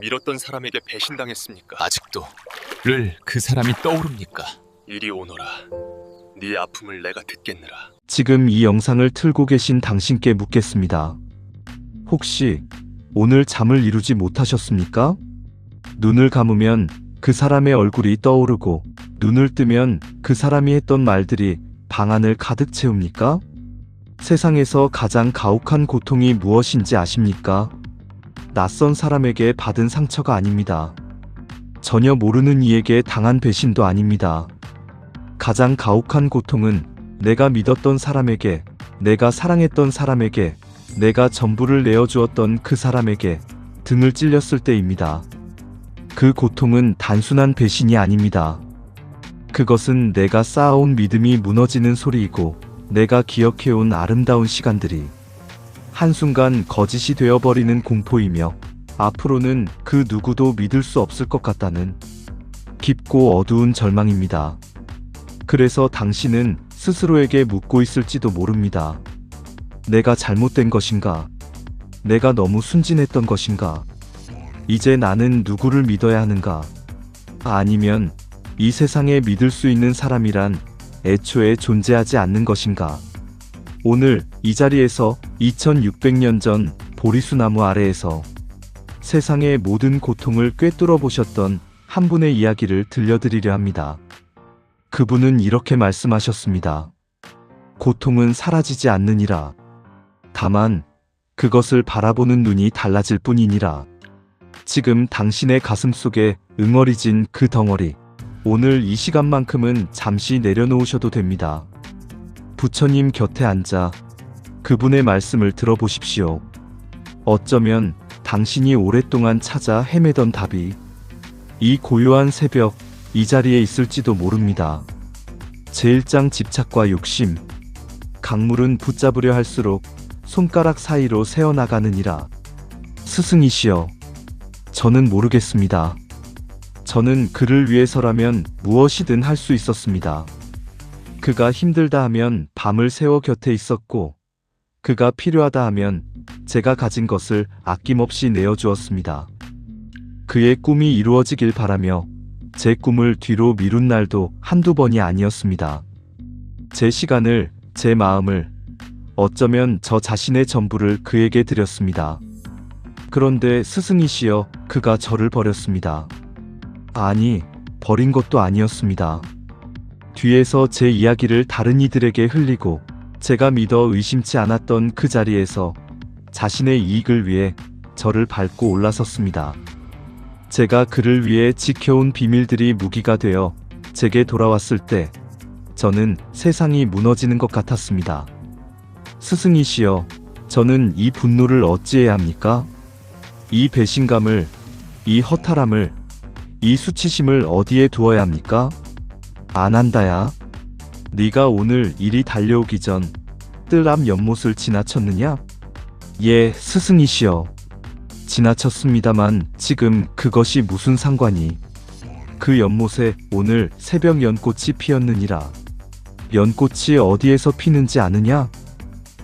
믿었던 사람에게 배신당했습니까? 아직도 그 사람이 떠오릅니까? 이리 오너라. 네 아픔을 내가 듣겠느라. 지금 이 영상을 틀고 계신 당신께 묻겠습니다. 혹시 오늘 잠을 이루지 못하셨습니까? 눈을 감으면 그 사람의 얼굴이 떠오르고 눈을 뜨면 그 사람이 했던 말들이 방안을 가득 채웁니까? 세상에서 가장 가혹한 고통이 무엇인지 아십니까? 낯선 사람에게 받은 상처가 아닙니다. 전혀 모르는 이에게 당한 배신도 아닙니다. 가장 가혹한 고통은 내가 믿었던 사람에게, 내가 사랑했던 사람에게, 내가 전부를 내어주었던 그 사람에게 등을 찔렸을 때입니다. 그 고통은 단순한 배신이 아닙니다. 그것은 내가 쌓아온 믿음이 무너지는 소리이고 내가 기억해온 아름다운 시간들이 한순간 거짓이 되어버리는 공포이며 앞으로는 그 누구도 믿을 수 없을 것 같다는 깊고 어두운 절망입니다. 그래서 당신은 스스로에게 묻고 있을지도 모릅니다. 내가 잘못된 것인가? 내가 너무 순진했던 것인가? 이제 나는 누구를 믿어야 하는가? 아니면 이 세상에 믿을 수 있는 사람이란 애초에 존재하지 않는 것인가? 오늘 이 자리에서 2600년 전 보리수나무 아래에서 세상의 모든 고통을 꿰뚫어 보셨던 한 분의 이야기를 들려드리려 합니다. 그분은 이렇게 말씀하셨습니다. 고통은 사라지지 않느니라. 다만 그것을 바라보는 눈이 달라질 뿐이니라. 지금 당신의 가슴 속에 응어리진 그 덩어리, 오늘 이 시간만큼은 잠시 내려놓으셔도 됩니다. 부처님 곁에 앉아 그분의 말씀을 들어보십시오. 어쩌면 당신이 오랫동안 찾아 헤매던 답이 이 고요한 새벽 이 자리에 있을지도 모릅니다. 제1장 집착과 욕심. 강물은 붙잡으려 할수록 손가락 사이로 새어나가느니라. 스승이시여, 저는 모르겠습니다. 저는 그를 위해서라면 무엇이든 할 수 있었습니다. 그가 힘들다 하면 밤을 새워 곁에 있었고, 그가 필요하다 하면 제가 가진 것을 아낌없이 내어주었습니다. 그의 꿈이 이루어지길 바라며 제 꿈을 뒤로 미룬 날도 한두 번이 아니었습니다. 제 시간을, 제 마음을, 어쩌면 저 자신의 전부를 그에게 드렸습니다. 그런데 스승이시여, 그가 저를 버렸습니다. 아니, 버린 것도 아니었습니다. 뒤에서 제 이야기를 다른 이들에게 흘리고 제가 믿어 의심치 않았던 그 자리에서 자신의 이익을 위해 저를 밟고 올라섰습니다. 제가 그를 위해 지켜온 비밀들이 무기가 되어 제게 돌아왔을 때 저는 세상이 무너지는 것 같았습니다. 스승이시여, 저는 이 분노를 어찌해야 합니까? 이 배신감을, 이 허탈함을, 이 수치심을 어디에 두어야 합니까? 안 한다야. 네가 오늘 일이 달려오기 전 뜰 앞 연못을 지나쳤느냐? 예, 스승이시여. 지나쳤습니다만 지금 그것이 무슨 상관이? 그 연못에 오늘 새벽 연꽃이 피었느니라. 연꽃이 어디에서 피는지 아느냐?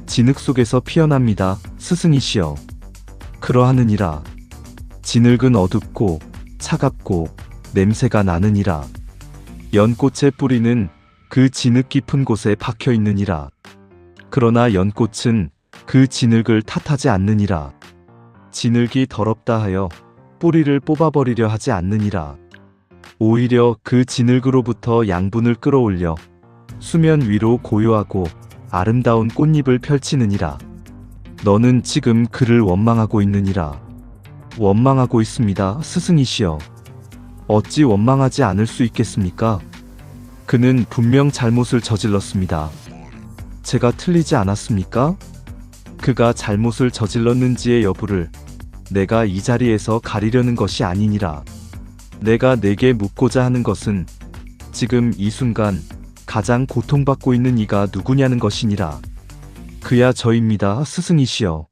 진흙 속에서 피어납니다, 스승이시여. 그러하느니라. 진흙은 어둡고 차갑고 냄새가 나느니라. 연꽃의 뿌리는 그 진흙 깊은 곳에 박혀 있느니라. 그러나 연꽃은 그 진흙을 탓하지 않느니라. 진흙이 더럽다 하여 뿌리를 뽑아버리려 하지 않느니라. 오히려 그 진흙으로부터 양분을 끌어올려 수면 위로 고요하고 아름다운 꽃잎을 펼치느니라. 너는 지금 그를 원망하고 있느니라. 원망하고 있습니다, 스승이시여. 어찌 원망하지 않을 수 있겠습니까? 그는 분명 잘못을 저질렀습니다. 제가 틀리지 않았습니까? 그가 잘못을 저질렀는지의 여부를 내가 이 자리에서 가리려는 것이 아니니라. 내가 내게 묻고자 하는 것은 지금 이 순간 가장 고통받고 있는 이가 누구냐는 것이니라. 그야 저입니다, 스승이시여.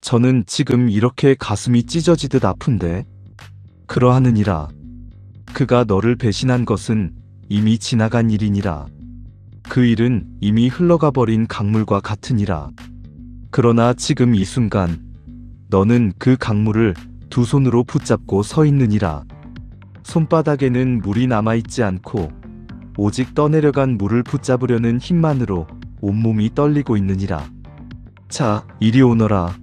저는 지금 이렇게 가슴이 찢어지듯 아픈데. 그러하느니라. 그가 너를 배신한 것은 이미 지나간 일이니라. 그 일은 이미 흘러가 버린 강물과 같으니라. 그러나 지금 이 순간 너는 그 강물을 두 손으로 붙잡고 서 있느니라. 손바닥에는 물이 남아있지 않고 오직 떠내려간 물을 붙잡으려는 힘만으로 온몸이 떨리고 있느니라. 자, 이리 오너라.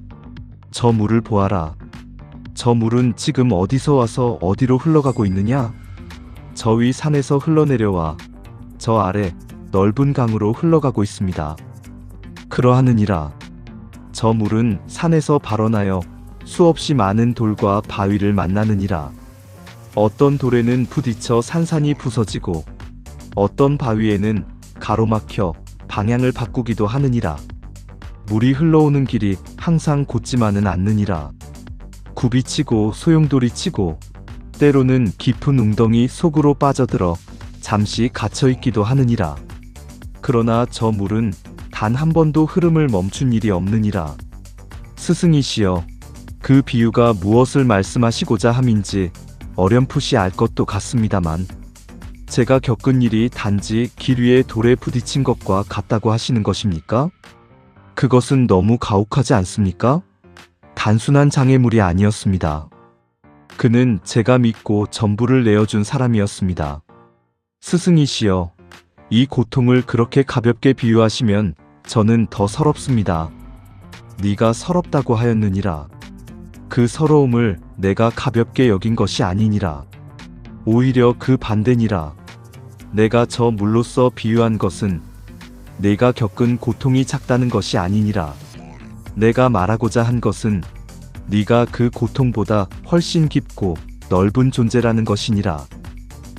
저 물을 보아라. 저 물은 지금 어디서 와서 어디로 흘러가고 있느냐? 저 위 산에서 흘러내려와 저 아래 넓은 강으로 흘러가고 있습니다. 그러하느니라. 저 물은 산에서 발원하여 수없이 많은 돌과 바위를 만나느니라. 어떤 돌에는 부딪혀 산산이 부서지고 어떤 바위에는 가로막혀 방향을 바꾸기도 하느니라. 물이 흘러오는 길이 항상 곧지만은 않느니라. 굽이치고 소용돌이치고 때로는 깊은 웅덩이 속으로 빠져들어 잠시 갇혀있기도 하느니라. 그러나 저 물은 단 한 번도 흐름을 멈춘 일이 없느니라. 스승이시여, 그 비유가 무엇을 말씀하시고자 함인지 어렴풋이 알 것도 같습니다만 제가 겪은 일이 단지 길 위에 돌에 부딪힌 것과 같다고 하시는 것입니까? 그것은 너무 가혹하지 않습니까? 단순한 장애물이 아니었습니다. 그는 제가 믿고 전부를 내어준 사람이었습니다. 스승이시여, 이 고통을 그렇게 가볍게 비유하시면 저는 더 서럽습니다. 네가 서럽다고 하였느니라. 그 서러움을 내가 가볍게 여긴 것이 아니니라. 오히려 그 반대니라. 내가 저 물로써 비유한 것은 내가 겪은 고통이 작다는 것이 아니니라. 내가 말하고자 한 것은 네가 그 고통보다 훨씬 깊고 넓은 존재라는 것이니라.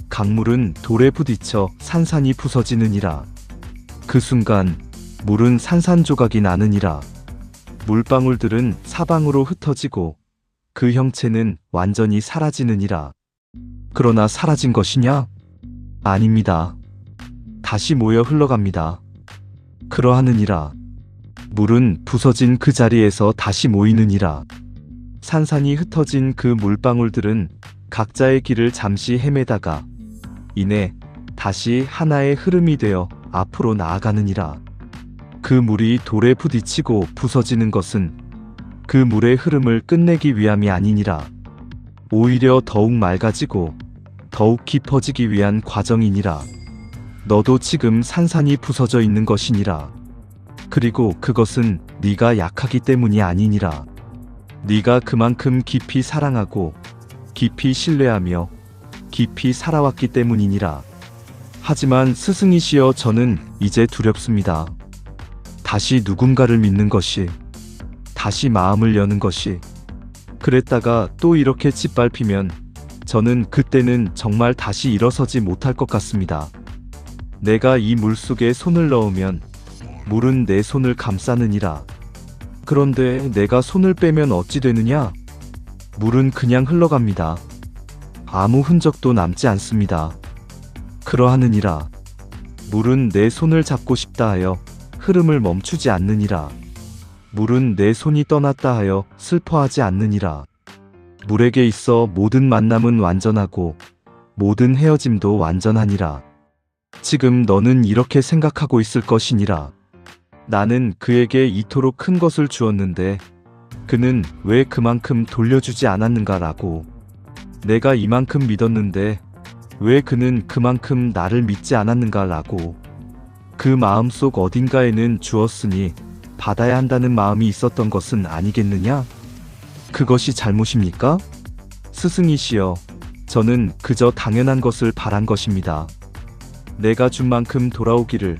강물은 돌에 부딪혀 산산이 부서지느니라. 그 순간 물은 산산조각이 나느니라. 물방울들은 사방으로 흩어지고 그 형체는 완전히 사라지느니라. 그러나 사라진 것이냐? 아닙니다. 다시 모여 흘러갑니다. 그러하느니라. 물은 부서진 그 자리에서 다시 모이느니라. 산산이 흩어진 그 물방울들은 각자의 길을 잠시 헤매다가 이내 다시 하나의 흐름이 되어 앞으로 나아가느니라. 그 물이 돌에 부딪히고 부서지는 것은 그 물의 흐름을 끝내기 위함이 아니니라. 오히려 더욱 맑아지고 더욱 깊어지기 위한 과정이니라. 너도 지금 산산이 부서져 있는 것이니라. 그리고 그것은 네가 약하기 때문이 아니니라. 네가 그만큼 깊이 사랑하고 깊이 신뢰하며 깊이 살아왔기 때문이니라. 하지만 스승이시여, 저는 이제 두렵습니다. 다시 누군가를 믿는 것이, 다시 마음을 여는 것이, 그랬다가 또 이렇게 짓밟히면 저는 그때는 정말 다시 일어서지 못할 것 같습니다. 내가 이 물 속에 손을 넣으면 물은 내 손을 감싸느니라. 그런데 내가 손을 빼면 어찌 되느냐? 물은 그냥 흘러갑니다. 아무 흔적도 남지 않습니다. 그러하느니라. 물은 내 손을 잡고 싶다 하여 흐름을 멈추지 않느니라. 물은 내 손이 떠났다 하여 슬퍼하지 않느니라. 물에게 있어 모든 만남은 완전하고 모든 헤어짐도 완전하니라. 지금 너는 이렇게 생각하고 있을 것이니라. 나는 그에게 이토록 큰 것을 주었는데 그는 왜 그만큼 돌려주지 않았는가라고. 내가 이만큼 믿었는데 왜 그는 그만큼 나를 믿지 않았는가라고. 그 마음속 어딘가에는 주었으니 받아야 한다는 마음이 있었던 것은 아니겠느냐? 그것이 잘못입니까? 스승이시여, 저는 그저 당연한 것을 바란 것입니다. 내가 준 만큼 돌아오기를,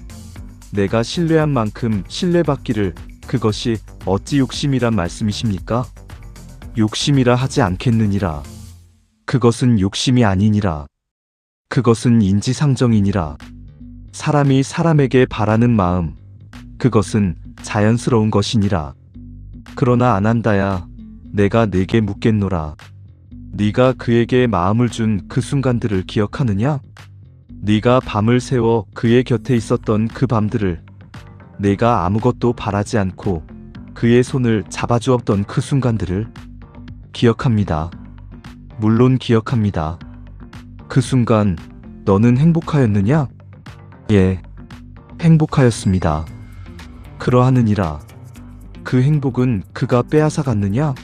내가 신뢰한 만큼 신뢰받기를. 그것이 어찌 욕심이란 말씀이십니까? 욕심이라 하지 않겠느니라. 그것은 욕심이 아니니라. 그것은 인지상정이니라. 사람이 사람에게 바라는 마음, 그것은 자연스러운 것이니라. 그러나 안한다야, 내가 네게 묻겠노라. 네가 그에게 마음을 준 그 순간들을 기억하느냐? 네가 밤을 새워 그의 곁에 있었던 그 밤들을, 내가 아무것도 바라지 않고 그의 손을 잡아주었던 그 순간들을 기억합니다. 물론 기억합니다. 그 순간 너는 행복하였느냐? 예, 행복하였습니다. 그러하느니라. 그 행복은 그가 빼앗아 갔느냐?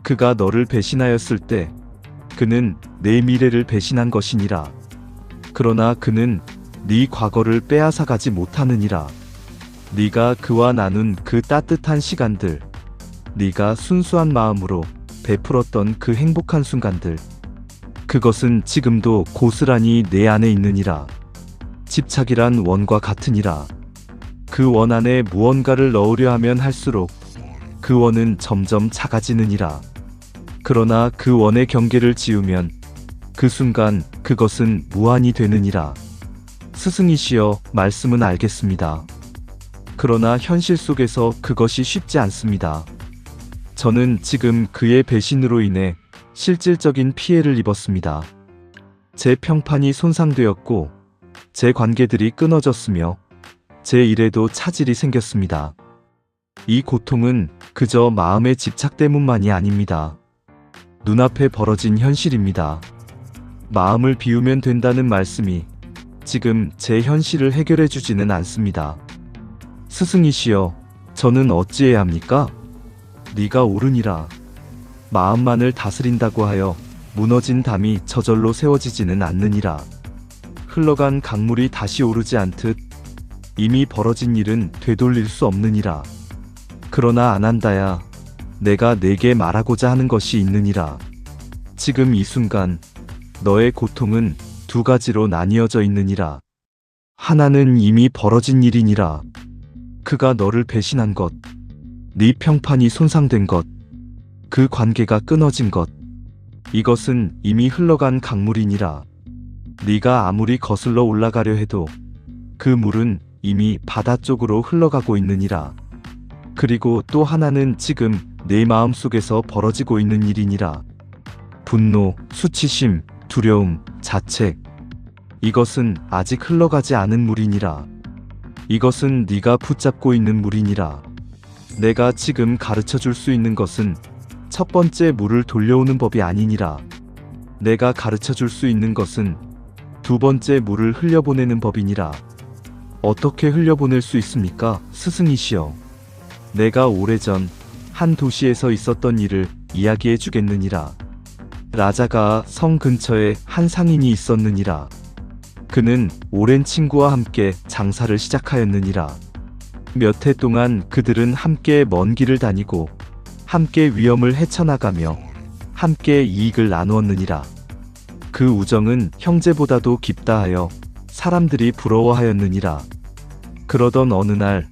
그 그가 너를 배신하였을 때 그는 내 미래를 배신한 것이니라. 그러나 그는 네 과거를 빼앗아 가지 못하느니라. 네가 그와 나눈 그 따뜻한 시간들, 네가 순수한 마음으로 베풀었던 그 행복한 순간들, 그것은 지금도 고스란히 내 안에 있느니라. 집착이란 원과 같으니라. 그 원 안에 무언가를 넣으려 하면 할수록 그 원은 점점 작아지느니라. 그러나 그 원의 경계를 지우면 그 순간 그것은 무한이 되느니라. 스승이시여, 말씀은 알겠습니다. 그러나 현실 속에서 그것이 쉽지 않습니다. 저는 지금 그의 배신으로 인해 실질적인 피해를 입었습니다. 제 평판이 손상되었고 제 관계들이 끊어졌으며 제 일에도 차질이 생겼습니다. 이 고통은 그저 마음의 집착 때문만이 아닙니다. 눈앞에 벌어진 현실입니다. 마음을 비우면 된다는 말씀이 지금 제 현실을 해결해 주지는 않습니다. 스승이시여, 저는 어찌해야 합니까? 네가 옳으니라. 마음만을 다스린다고 하여 무너진 담이 저절로 세워지지는 않느니라. 흘러간 강물이 다시 오르지 않듯 이미 벌어진 일은 되돌릴 수 없느니라. 그러나 아난다야, 내가 네게 말하고자 하는 것이 있느니라. 지금 이 순간 너의 고통은 두 가지로 나뉘어져 있느니라. 하나는 이미 벌어진 일이니라. 그가 너를 배신한 것, 네 평판이 손상된 것, 그 관계가 끊어진 것, 이것은 이미 흘러간 강물이니라. 네가 아무리 거슬러 올라가려 해도 그 물은 이미 바다 쪽으로 흘러가고 있느니라. 그리고 또 하나는 지금 내 마음 속에서 벌어지고 있는 일이니라. 분노, 수치심, 두려움, 자책, 이것은 아직 흘러가지 않은 물이니라. 이것은 네가 붙잡고 있는 물이니라. 내가 지금 가르쳐 줄 수 있는 것은 첫 번째 물을 돌려오는 법이 아니니라. 내가 가르쳐 줄 수 있는 것은 두 번째 물을 흘려보내는 법이니라. 어떻게 흘려보낼 수 있습니까, 스승이시여? 내가 오래전 한 도시에서 있었던 일을 이야기해 주겠느니라. 라자가 성 근처에 한 상인이 있었느니라. 그는 오랜 친구와 함께 장사를 시작하였느니라. 몇 해 동안 그들은 함께 먼 길을 다니고 함께 위험을 헤쳐나가며 함께 이익을 나누었느니라. 그 우정은 형제보다도 깊다 하여 사람들이 부러워하였느니라. 그러던 어느 날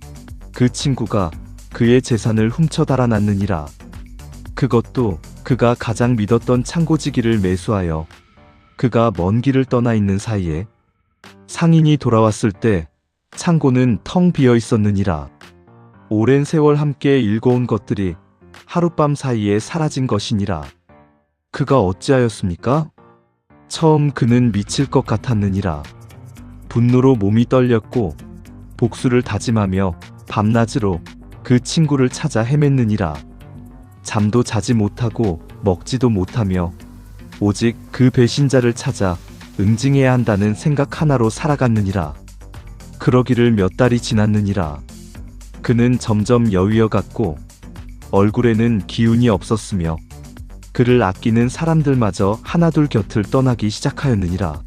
그 친구가 그의 재산을 훔쳐 달아났느니라. 그것도 그가 가장 믿었던 창고지기를 매수하여 그가 먼 길을 떠나 있는 사이에 상인이 돌아왔을 때 창고는 텅 비어 있었느니라. 오랜 세월 함께 일궈온 것들이 하룻밤 사이에 사라진 것이니라. 그가 어찌하였습니까? 처음 그는 미칠 것 같았느니라. 분노로 몸이 떨렸고 복수를 다짐하며 밤낮으로 그 친구를 찾아 헤맸느니라. 잠도 자지 못하고 먹지도 못하며 오직 그 배신자를 찾아 응징해야 한다는 생각 하나로 살아갔느니라. 그러기를 몇 달이 지났느니라. 그는 점점 여위어갔고 얼굴에는 기운이 없었으며 그를 아끼는 사람들마저 하나둘 곁을 떠나기 시작하였느니라.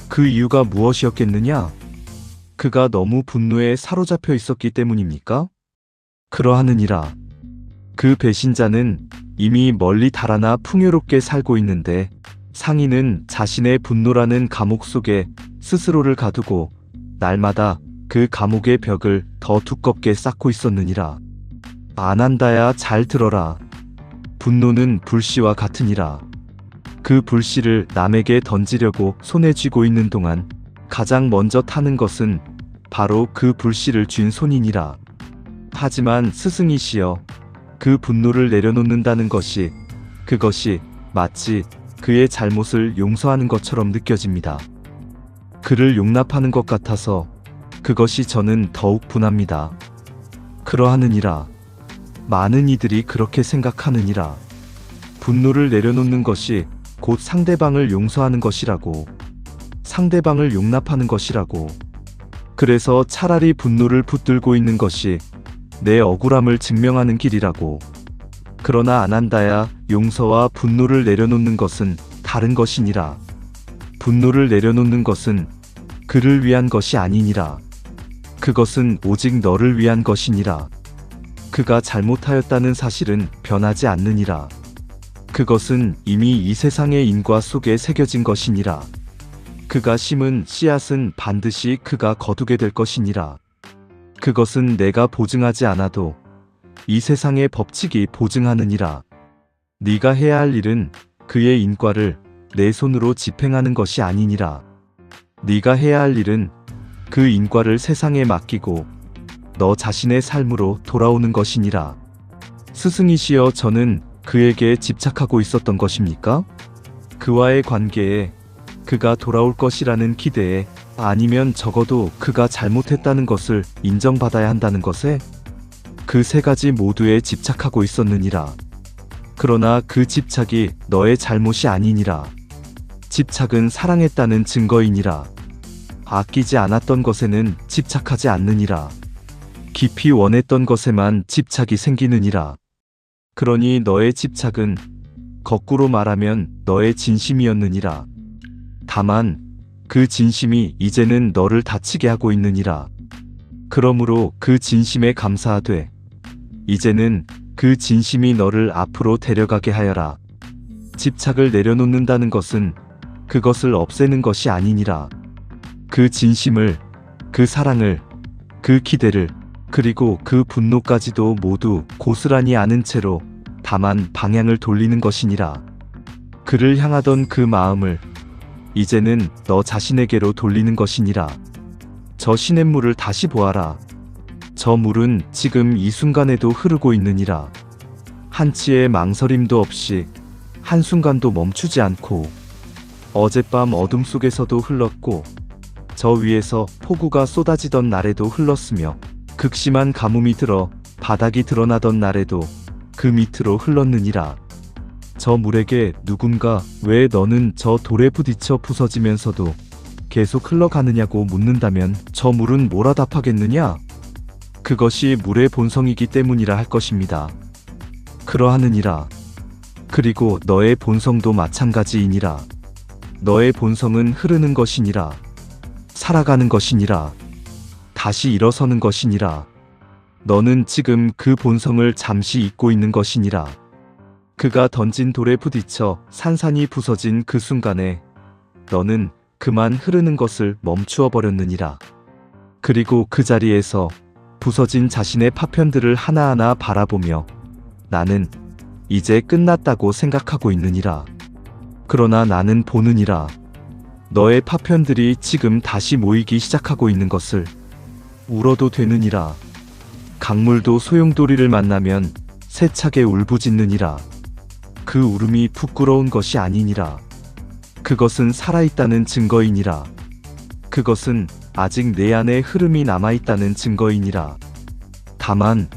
그 이유가 무엇이었겠느냐? 그가 너무 분노에 사로잡혀 있었기 때문입니까? 그러하느니라. 그 배신자는 이미 멀리 달아나 풍요롭게 살고 있는데 상인은 자신의 분노라는 감옥 속에 스스로를 가두고 날마다 그 감옥의 벽을 더 두껍게 쌓고 있었느니라. 아난다야, 잘 들어라. 분노는 불씨와 같으니라. 그 불씨를 남에게 던지려고 손에 쥐고 있는 동안 가장 먼저 타는 것은 바로 그 불씨를 쥔 손이니라. 하지만 스승이시여, 그 분노를 내려놓는다는 것이 그것이 마치 그의 잘못을 용서하는 것처럼 느껴집니다. 그를 용납하는 것 같아서 그것이 저는 더욱 분합니다. 그러하느니라. 많은 이들이 그렇게 생각하느니라. 분노를 내려놓는 것이 곧 상대방을 용서하는 것이라고, 상대방을 용납하는 것이라고. 그래서 차라리 분노를 붙들고 있는 것이 내 억울함을 증명하는 길이라고. 그러나 아난다야, 용서와 분노를 내려놓는 것은 다른 것이니라. 분노를 내려놓는 것은 그를 위한 것이 아니니라. 그것은 오직 너를 위한 것이니라. 그가 잘못하였다는 사실은 변하지 않느니라. 그것은 이미 이 세상의 인과 속에 새겨진 것이니라. 그가 심은 씨앗은 반드시 그가 거두게 될 것이니라. 그것은 내가 보증하지 않아도 이 세상의 법칙이 보증하느니라. 네가 해야 할 일은 그의 인과를 내 손으로 집행하는 것이 아니니라. 네가 해야 할 일은 그 인과를 세상에 맡기고 너 자신의 삶으로 돌아오는 것이니라. 스승이시여, 저는 그에게 집착하고 있었던 것입니까? 그와의 관계에, 그가 돌아올 것이라는 기대에, 아니면 적어도 그가 잘못했다는 것을 인정받아야 한다는 것에, 그 세 가지 모두에 집착하고 있었느니라. 그러나 그 집착이 너의 잘못이 아니니라. 집착은 사랑했다는 증거이니라. 아끼지 않았던 것에는 집착하지 않느니라. 깊이 원했던 것에만 집착이 생기느니라. 그러니 너의 집착은 거꾸로 말하면 너의 진심이었느니라. 다만 그 진심이 이제는 너를 다치게 하고 있느니라. 그러므로 그 진심에 감사하되 이제는 그 진심이 너를 앞으로 데려가게 하여라. 집착을 내려놓는다는 것은 그것을 없애는 것이 아니니라. 그 진심을, 그 사랑을, 그 기대를, 그리고 그 분노까지도 모두 고스란히 아는 채로 다만 방향을 돌리는 것이니라. 그를 향하던 그 마음을 이제는 너 자신에게로 돌리는 것이니라. 저 시냇물을 다시 보아라. 저 물은 지금 이 순간에도 흐르고 있느니라. 한치의 망설임도 없이 한순간도 멈추지 않고 어젯밤 어둠 속에서도 흘렀고 저 위에서 폭우가 쏟아지던 날에도 흘렀으며 극심한 가뭄이 들어 바닥이 드러나던 날에도 그 밑으로 흘렀느니라. 저 물에게 누군가 왜 너는 저 돌에 부딪혀 부서지면서도 계속 흘러가느냐고 묻는다면 저 물은 뭐라 답하겠느냐? 그것이 물의 본성이기 때문이라 할 것입니다. 그러하느니라. 그리고 너의 본성도 마찬가지이니라. 너의 본성은 흐르는 것이니라. 살아가는 것이니라. 다시 일어서는 것이니라. 너는 지금 그 본성을 잠시 잊고 있는 것이니라. 그가 던진 돌에 부딪혀 산산이 부서진 그 순간에 너는 그만 흐르는 것을 멈추어 버렸느니라. 그리고 그 자리에서 부서진 자신의 파편들을 하나하나 바라보며 나는 이제 끝났다고 생각하고 있느니라. 그러나 나는 보느니라. 너의 파편들이 지금 다시 모이기 시작하고 있는 것을. 울어도 되느니라. 강물도 소용돌이를 만나면 세차게 울부짖느니라. 그 울음이 부끄러운 것이 아니니라. 그것은 살아있다는 증거이니라. 그것은 아직 내 안에 흐름이 남아있다는 증거이니라. 다만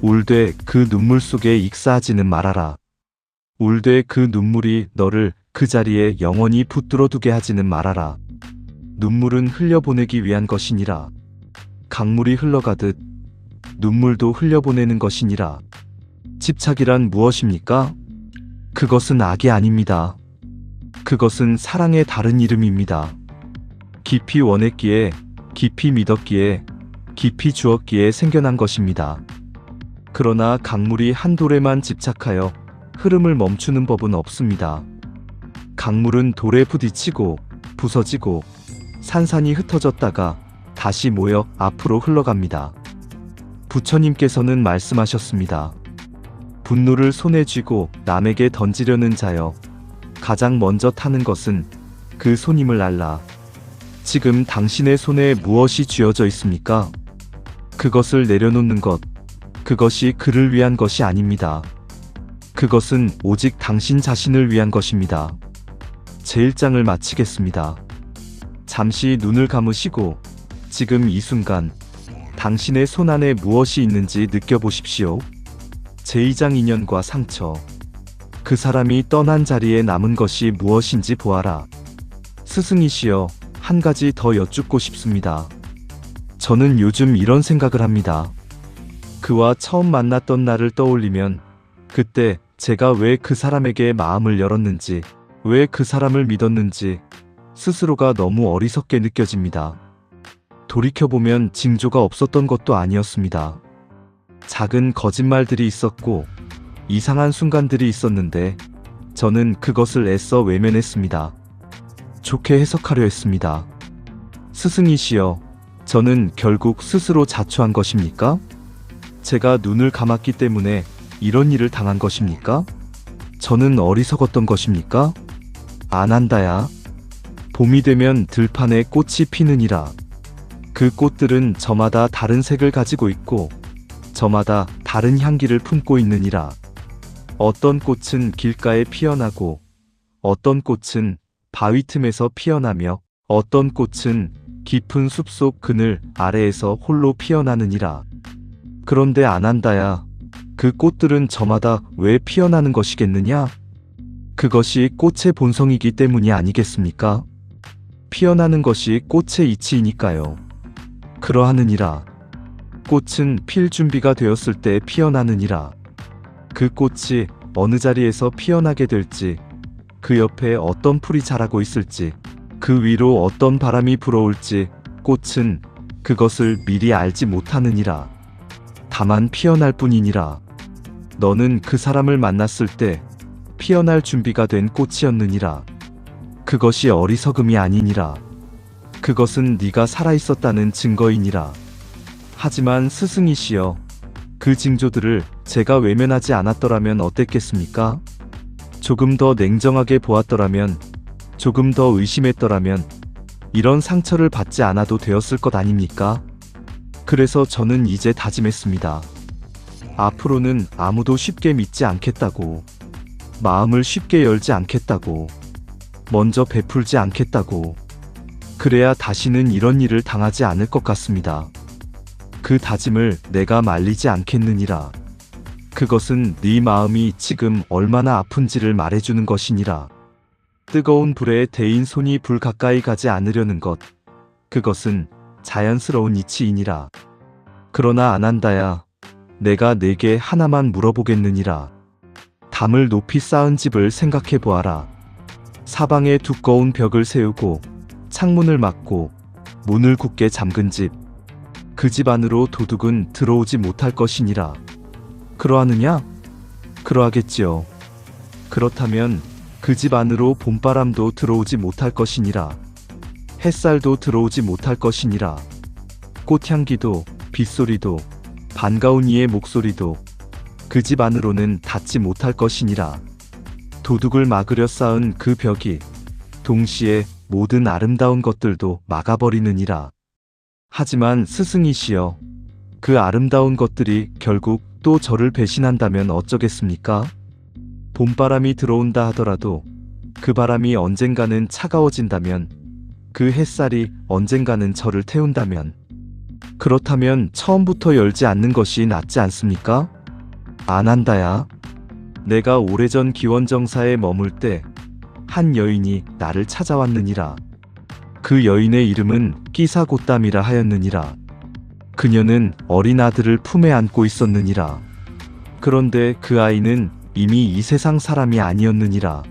울되 그 눈물 속에 익사하지는 말아라. 울되 그 눈물이 너를 그 자리에 영원히 붙들어 두게 하지는 말아라. 눈물은 흘려보내기 위한 것이니라. 강물이 흘러가듯 눈물도 흘려보내는 것이니라. 집착이란 무엇입니까? 그것은 악이 아닙니다. 그것은 사랑의 다른 이름입니다. 깊이 원했기에, 깊이 믿었기에, 깊이 주었기에 생겨난 것입니다. 그러나 강물이 한 돌에만 집착하여 흐름을 멈추는 법은 없습니다. 강물은 돌에 부딪히고 부서지고 산산이 흩어졌다가 다시 모여 앞으로 흘러갑니다. 부처님께서는 말씀하셨습니다. 분노를 손에 쥐고 남에게 던지려는 자여, 가장 먼저 타는 것은 그 손임을 알라. 지금 당신의 손에 무엇이 쥐어져 있습니까? 그것을 내려놓는 것, 그것이 그를 위한 것이 아닙니다. 그것은 오직 당신 자신을 위한 것입니다. 제1장을 마치겠습니다. 잠시 눈을 감으시고 지금 이 순간 당신의 손 안에 무엇이 있는지 느껴보십시오. 제2장 인연과 상처. 그 사람이 떠난 자리에 남은 것이 무엇인지 보아라. 스승이시여, 한 가지 더 여쭙고 싶습니다. 저는 요즘 이런 생각을 합니다. 그와 처음 만났던 날을 떠올리면 그때 제가 왜 그 사람에게 마음을 열었는지, 왜 그 사람을 믿었는지 스스로가 너무 어리석게 느껴집니다. 돌이켜보면 징조가 없었던 것도 아니었습니다. 작은 거짓말들이 있었고 이상한 순간들이 있었는데 저는 그것을 애써 외면했습니다. 좋게 해석하려 했습니다. 스승이시여, 저는 결국 스스로 자초한 것입니까? 제가 눈을 감았기 때문에 이런 일을 당한 것입니까? 저는 어리석었던 것입니까? 안 한다야. 봄이 되면 들판에 꽃이 피느니라. 그 꽃들은 저마다 다른 색을 가지고 있고 저마다 다른 향기를 품고 있느니라. 어떤 꽃은 길가에 피어나고 어떤 꽃은 바위 틈에서 피어나며 어떤 꽃은 깊은 숲속 그늘 아래에서 홀로 피어나느니라. 그런데 안 한다야. 그 꽃들은 저마다 왜 피어나는 것이겠느냐? 그것이 꽃의 본성이기 때문이 아니겠습니까? 피어나는 것이 꽃의 이치이니까요. 그러하느니라. 꽃은 필 준비가 되었을 때 피어나느니라. 그 꽃이 어느 자리에서 피어나게 될지, 그 옆에 어떤 풀이 자라고 있을지, 그 위로 어떤 바람이 불어올지 꽃은 그것을 미리 알지 못하느니라. 다만 피어날 뿐이니라. 너는 그 사람을 만났을 때 피어날 준비가 된 꽃이었느니라. 그것이 어리석음이 아니니라. 그것은 네가 살아있었다는 증거이니라. 하지만 스승이시여, 그 징조들을 제가 외면하지 않았더라면 어땠겠습니까? 조금 더 냉정하게 보았더라면, 조금 더 의심했더라면 이런 상처를 받지 않아도 되었을 것 아닙니까? 그래서 저는 이제 다짐했습니다. 앞으로는 아무도 쉽게 믿지 않겠다고, 마음을 쉽게 열지 않겠다고, 먼저 베풀지 않겠다고. 그래야 다시는 이런 일을 당하지 않을 것 같습니다. 그 다짐을 내가 말리지 않겠느니라. 그것은 네 마음이 지금 얼마나 아픈지를 말해주는 것이니라. 뜨거운 불에 데인 손이 불 가까이 가지 않으려는 것, 그것은 자연스러운 이치이니라. 그러나 안 한다야. 내가 네게 하나만 물어보겠느니라. 담을 높이 쌓은 집을 생각해 보아라. 사방에 두꺼운 벽을 세우고 창문을 막고 문을 굳게 잠근 집, 그 집 안으로 도둑은 들어오지 못할 것이니라. 그러하느냐? 그러하겠지요. 그렇다면 그 집 안으로 봄바람도 들어오지 못할 것이니라. 햇살도 들어오지 못할 것이니라. 꽃향기도 빗소리도 반가운 이의 목소리도 그 집 안으로는 닿지 못할 것이니라. 도둑을 막으려 쌓은 그 벽이 동시에 모든 아름다운 것들도 막아버리느니라. 하지만 스승이시여, 그 아름다운 것들이 결국 또 저를 배신한다면 어쩌겠습니까? 봄바람이 들어온다 하더라도 그 바람이 언젠가는 차가워진다면, 그 햇살이 언젠가는 저를 태운다면, 그렇다면 처음부터 열지 않는 것이 낫지 않습니까? 안 한다야. 내가 오래전 기원정사에 머물 때 한 여인이 나를 찾아왔느니라. 그 여인의 이름은 끼사곶담이라 하였느니라. 그녀는 어린 아들을 품에 안고 있었느니라. 그런데 그 아이는 이미 이 세상 사람이 아니었느니라.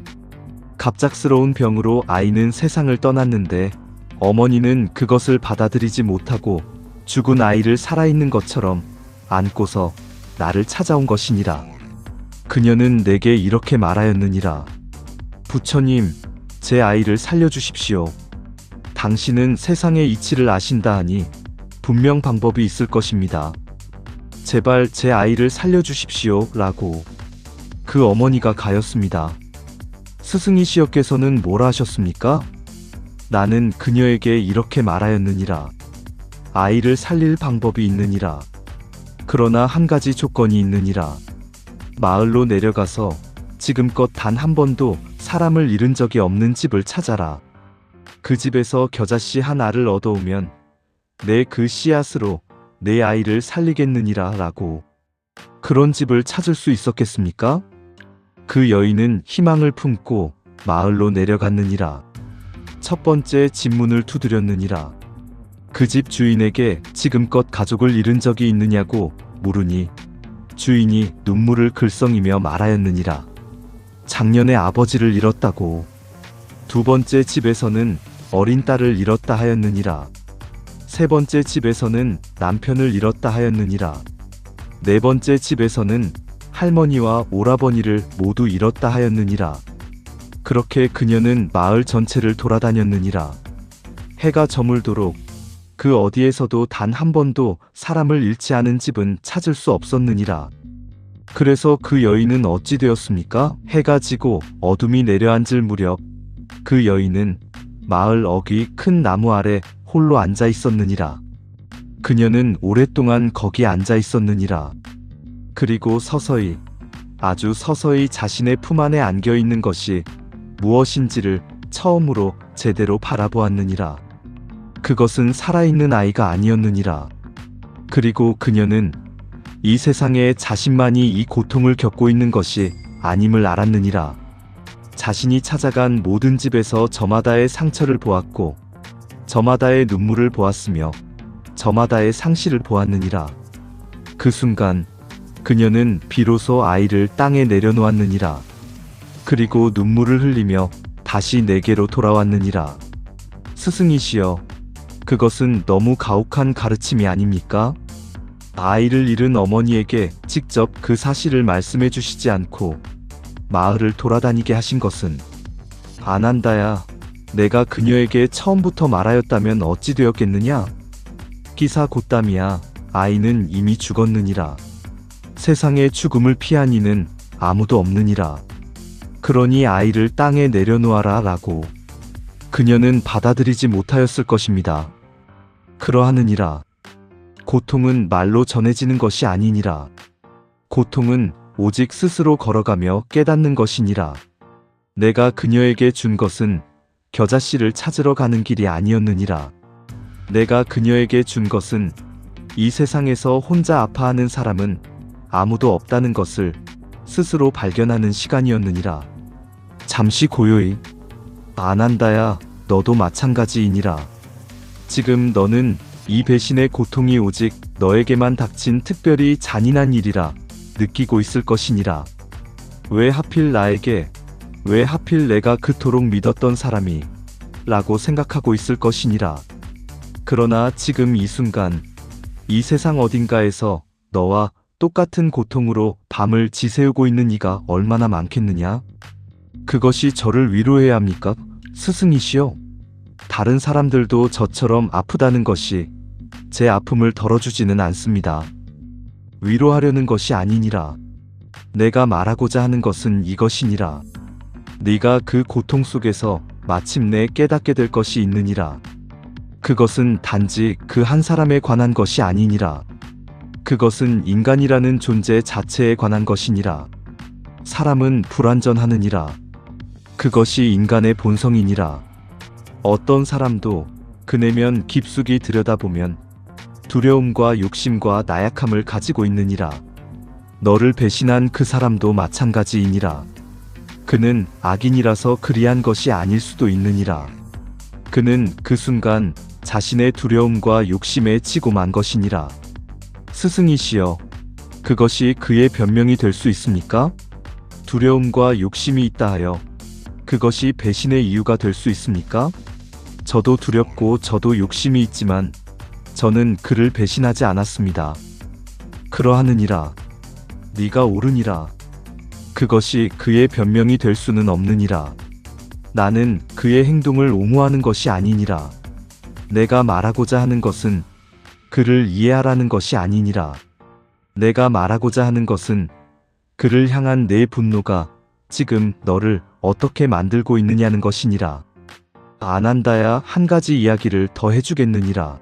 갑작스러운 병으로 아이는 세상을 떠났는데 어머니는 그것을 받아들이지 못하고 죽은 아이를 살아있는 것처럼 안고서 나를 찾아온 것이니라. 그녀는 내게 이렇게 말하였느니라. 부처님, 제 아이를 살려주십시오. 당신은 세상의 이치를 아신다 하니 분명 방법이 있을 것입니다. 제발 제 아이를 살려주십시오 라고. 그 어머니가 가였습니다. 스승이시여께서는 뭐라 하셨습니까? 나는 그녀에게 이렇게 말하였느니라. 아이를 살릴 방법이 있느니라. 그러나 한 가지 조건이 있느니라. 마을로 내려가서 지금껏 단 한 번도 사람을 잃은 적이 없는 집을 찾아라. 그 집에서 겨자씨 한 알을 얻어오면 내 그 씨앗으로 내 아이를 살리겠느니라 라고. 그런 집을 찾을 수 있었겠습니까? 그 여인은 희망을 품고 마을로 내려갔느니라. 첫 번째 집 문을 두드렸느니라. 그 집 주인에게 지금껏 가족을 잃은 적이 있느냐고 물으니 주인이 눈물을 글썽이며 말하였느니라. 작년에 아버지를 잃었다고. 두 번째 집에서는 어린 딸을 잃었다 하였느니라. 세 번째 집에서는 남편을 잃었다 하였느니라. 네 번째 집에서는 할머니와 오라버니를 모두 잃었다 하였느니라. 그렇게 그녀는 마을 전체를 돌아다녔느니라. 해가 저물도록 그 어디에서도 단 한 번도 사람을 잃지 않은 집은 찾을 수 없었느니라. 그래서 그 여인은 어찌 되었습니까? 해가 지고 어둠이 내려앉을 무렵 그 여인은 마을 어귀 큰 나무 아래 홀로 앉아 있었느니라. 그녀는 오랫동안 거기 앉아 있었느니라. 그리고 서서히, 아주 서서히 자신의 품 안에 안겨 있는 것이 무엇인지를 처음으로 제대로 바라보았느니라. 그것은 살아있는 아이가 아니었느니라. 그리고 그녀는 이 세상에 자신만이 이 고통을 겪고 있는 것이 아님을 알았느니라. 자신이 찾아간 모든 집에서 저마다의 상처를 보았고 저마다의 눈물을 보았으며 저마다의 상실을 보았느니라. 그 순간 그녀는 비로소 아이를 땅에 내려놓았느니라. 그리고 눈물을 흘리며 다시 내게로 돌아왔느니라. 스승이시여, 그것은 너무 가혹한 가르침이 아닙니까? 아이를 잃은 어머니에게 직접 그 사실을 말씀해 주시지 않고 마을을 돌아다니게 하신 것은, 아난다야, 내가 그녀에게 처음부터 말하였다면 어찌 되었겠느냐? 기사 곧담이야, 아이는 이미 죽었느니라. 세상의 죽음을 피한 이는 아무도 없느니라. 그러니 아이를 땅에 내려놓아라 라고. 그녀는 받아들이지 못하였을 것입니다. 그러하느니라. 고통은 말로 전해지는 것이 아니니라. 고통은 오직 스스로 걸어가며 깨닫는 것이니라. 내가 그녀에게 준 것은 겨자씨를 찾으러 가는 길이 아니었느니라. 내가 그녀에게 준 것은 이 세상에서 혼자 아파하는 사람은 아무도 없다는 것을 스스로 발견하는 시간이었느니라. 잠시 고요히, 아난다야, 너도 마찬가지이니라. 지금 너는 이 배신의 고통이 오직 너에게만 닥친 특별히 잔인한 일이라 느끼고 있을 것이니라. 왜 하필 나에게, 왜 하필 내가 그토록 믿었던 사람이 라고 생각하고 있을 것이니라. 그러나 지금 이 순간 이 세상 어딘가에서 너와 똑같은 고통으로 밤을 지새우고 있는 이가 얼마나 많겠느냐? 그것이 저를 위로해야 합니까? 스승이시여, 다른 사람들도 저처럼 아프다는 것이 제 아픔을 덜어주지는 않습니다. 위로하려는 것이 아니니라. 내가 말하고자 하는 것은 이것이니라. 네가 그 고통 속에서 마침내 깨닫게 될 것이 있느니라. 그것은 단지 그 한 사람에 관한 것이 아니니라. 그것은 인간이라는 존재 자체에 관한 것이니라. 사람은 불완전하느니라. 그것이 인간의 본성이니라. 어떤 사람도 그내면 깊숙이 들여다보면 두려움과 욕심과 나약함을 가지고 있느니라. 너를 배신한 그 사람도 마찬가지이니라. 그는 악인이라서 그리한 것이 아닐 수도 있느니라. 그는 그 순간 자신의 두려움과 욕심에 치고 만 것이니라. 스승이시여, 그것이 그의 변명이 될 수 있습니까? 두려움과 욕심이 있다 하여 그것이 배신의 이유가 될 수 있습니까? 저도 두렵고 저도 욕심이 있지만 저는 그를 배신하지 않았습니다. 그러하느니라. 네가 옳으니라. 그것이 그의 변명이 될 수는 없느니라. 나는 그의 행동을 옹호하는 것이 아니니라. 내가 말하고자 하는 것은 그를 이해하라는 것이 아니니라. 내가 말하고자 하는 것은 그를 향한 내 분노가 지금 너를 어떻게 만들고 있느냐는 것이니라. 아난다야, 한 가지 이야기를 더 해주겠느니라.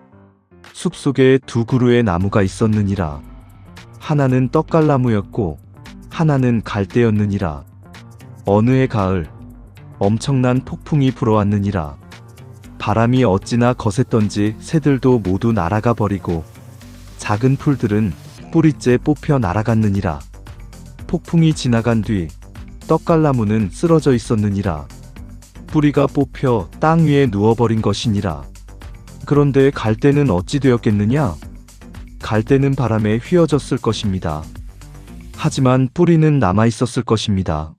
숲속에 두 그루의 나무가 있었느니라. 하나는 떡갈나무였고 하나는 갈대였느니라. 어느 해 가을 엄청난 폭풍이 불어왔느니라. 바람이 어찌나 거셌던지 새들도 모두 날아가 버리고 작은 풀들은 뿌리째 뽑혀 날아갔느니라. 폭풍이 지나간 뒤 떡갈나무는 쓰러져 있었느니라. 뿌리가 뽑혀 땅 위에 누워버린 것이니라. 그런데 갈대는 어찌 되었겠느냐? 갈대는 바람에 휘어졌을 것입니다. 하지만 뿌리는 남아 있었을 것입니다.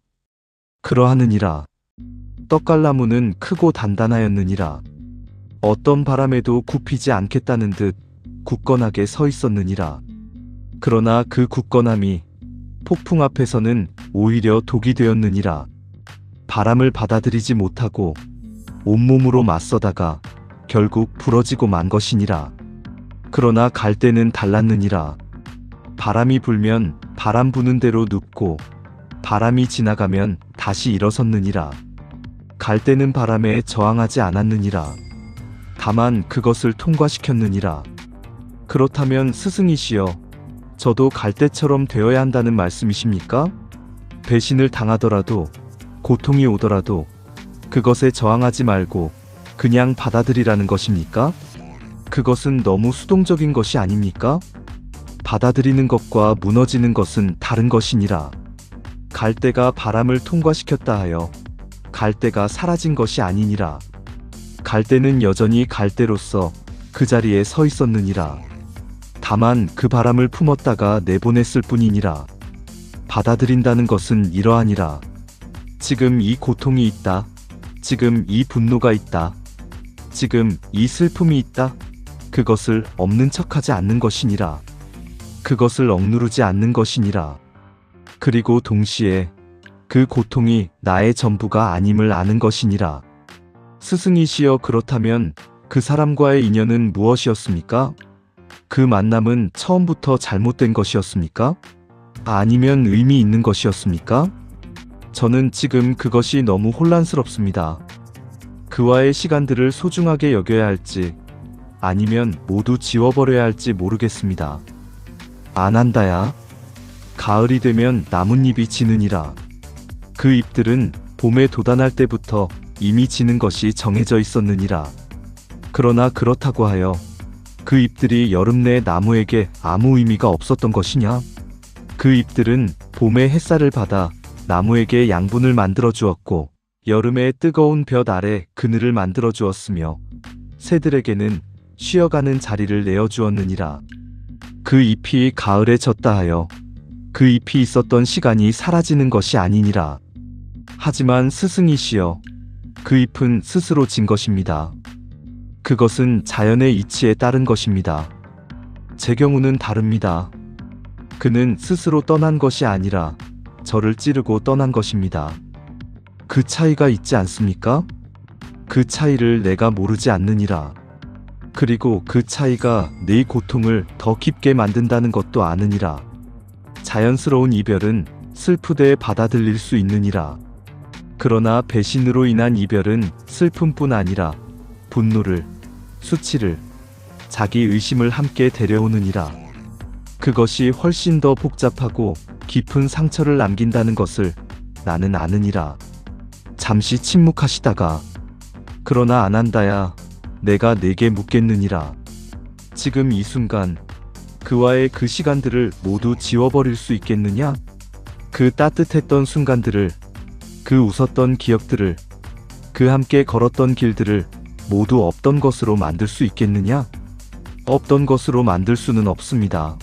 그러하느니라. 떡갈나무는 크고 단단하였느니라. 어떤 바람에도 굽히지 않겠다는 듯 굳건하게 서 있었느니라. 그러나 그 굳건함이 폭풍 앞에서는 오히려 독이 되었느니라. 바람을 받아들이지 못하고 온몸으로 맞서다가 결국 부러지고 만 것이니라. 그러나 갈대는 달랐느니라. 바람이 불면 바람 부는 대로 눕고 바람이 지나가면 다시 일어섰느니라. 갈대는 바람에 저항하지 않았느니라. 다만 그것을 통과시켰느니라. 그렇다면 스승이시여, 저도 갈대처럼 되어야 한다는 말씀이십니까? 배신을 당하더라도, 고통이 오더라도 그것에 저항하지 말고 그냥 받아들이라는 것입니까? 그것은 너무 수동적인 것이 아닙니까? 받아들이는 것과 무너지는 것은 다른 것이니라. 갈대가 바람을 통과시켰다 하여 갈대가 사라진 것이 아니니라. 갈대는 여전히 갈대로서 그 자리에 서 있었느니라. 다만 그 바람을 품었다가 내보냈을 뿐이니라. 받아들인다는 것은 이러하니라. 지금 이 고통이 있다. 지금 이 분노가 있다. 지금 이 슬픔이 있다. 그것을 없는 척하지 않는 것이니라. 그것을 억누르지 않는 것이니라. 그리고 동시에 그 고통이 나의 전부가 아님을 아는 것이니라. 스승이시여, 그렇다면 그 사람과의 인연은 무엇이었습니까? 그 만남은 처음부터 잘못된 것이었습니까? 아니면 의미 있는 것이었습니까? 저는 지금 그것이 너무 혼란스럽습니다. 그와의 시간들을 소중하게 여겨야 할지 아니면 모두 지워버려야 할지 모르겠습니다. 안 한다야. 가을이 되면 나뭇잎이 지느니라. 그 잎들은 봄에 돋아날 때부터 이미 지는 것이 정해져 있었느니라. 그러나 그렇다고 하여 그 잎들이 여름 내 나무에게 아무 의미가 없었던 것이냐? 그 잎들은 봄의 햇살을 받아 나무에게 양분을 만들어 주었고 여름의 뜨거운 볕 아래 그늘을 만들어 주었으며 새들에게는 쉬어가는 자리를 내어 주었느니라. 그 잎이 가을에 졌다 하여 그 잎이 있었던 시간이 사라지는 것이 아니니라. 하지만 스승이시여, 그 잎은 스스로 진 것입니다. 그것은 자연의 이치에 따른 것입니다. 제 경우는 다릅니다. 그는 스스로 떠난 것이 아니라 저를 찌르고 떠난 것입니다. 그 차이가 있지 않습니까? 그 차이를 내가 모르지 않느니라. 그리고 그 차이가 내 고통을 더 깊게 만든다는 것도 아느니라. 자연스러운 이별은 슬프되 받아들일 수 있느니라. 그러나 배신으로 인한 이별은 슬픔뿐 아니라 분노를, 수치를, 자기 의심을 함께 데려오느니라. 그것이 훨씬 더 복잡하고 깊은 상처를 남긴다는 것을 나는 아느니라. 잠시 침묵하시다가 그러나 안 한다야, 내가 내게 묻겠느니라. 지금 이 순간 그와의 그 시간들을 모두 지워버릴 수 있겠느냐? 그 따뜻했던 순간들을, 그 웃었던 기억들을, 그 함께 걸었던 길들을 모두 없던 것으로 만들 수 있겠느냐? 없던 것으로 만들 수는 없습니다.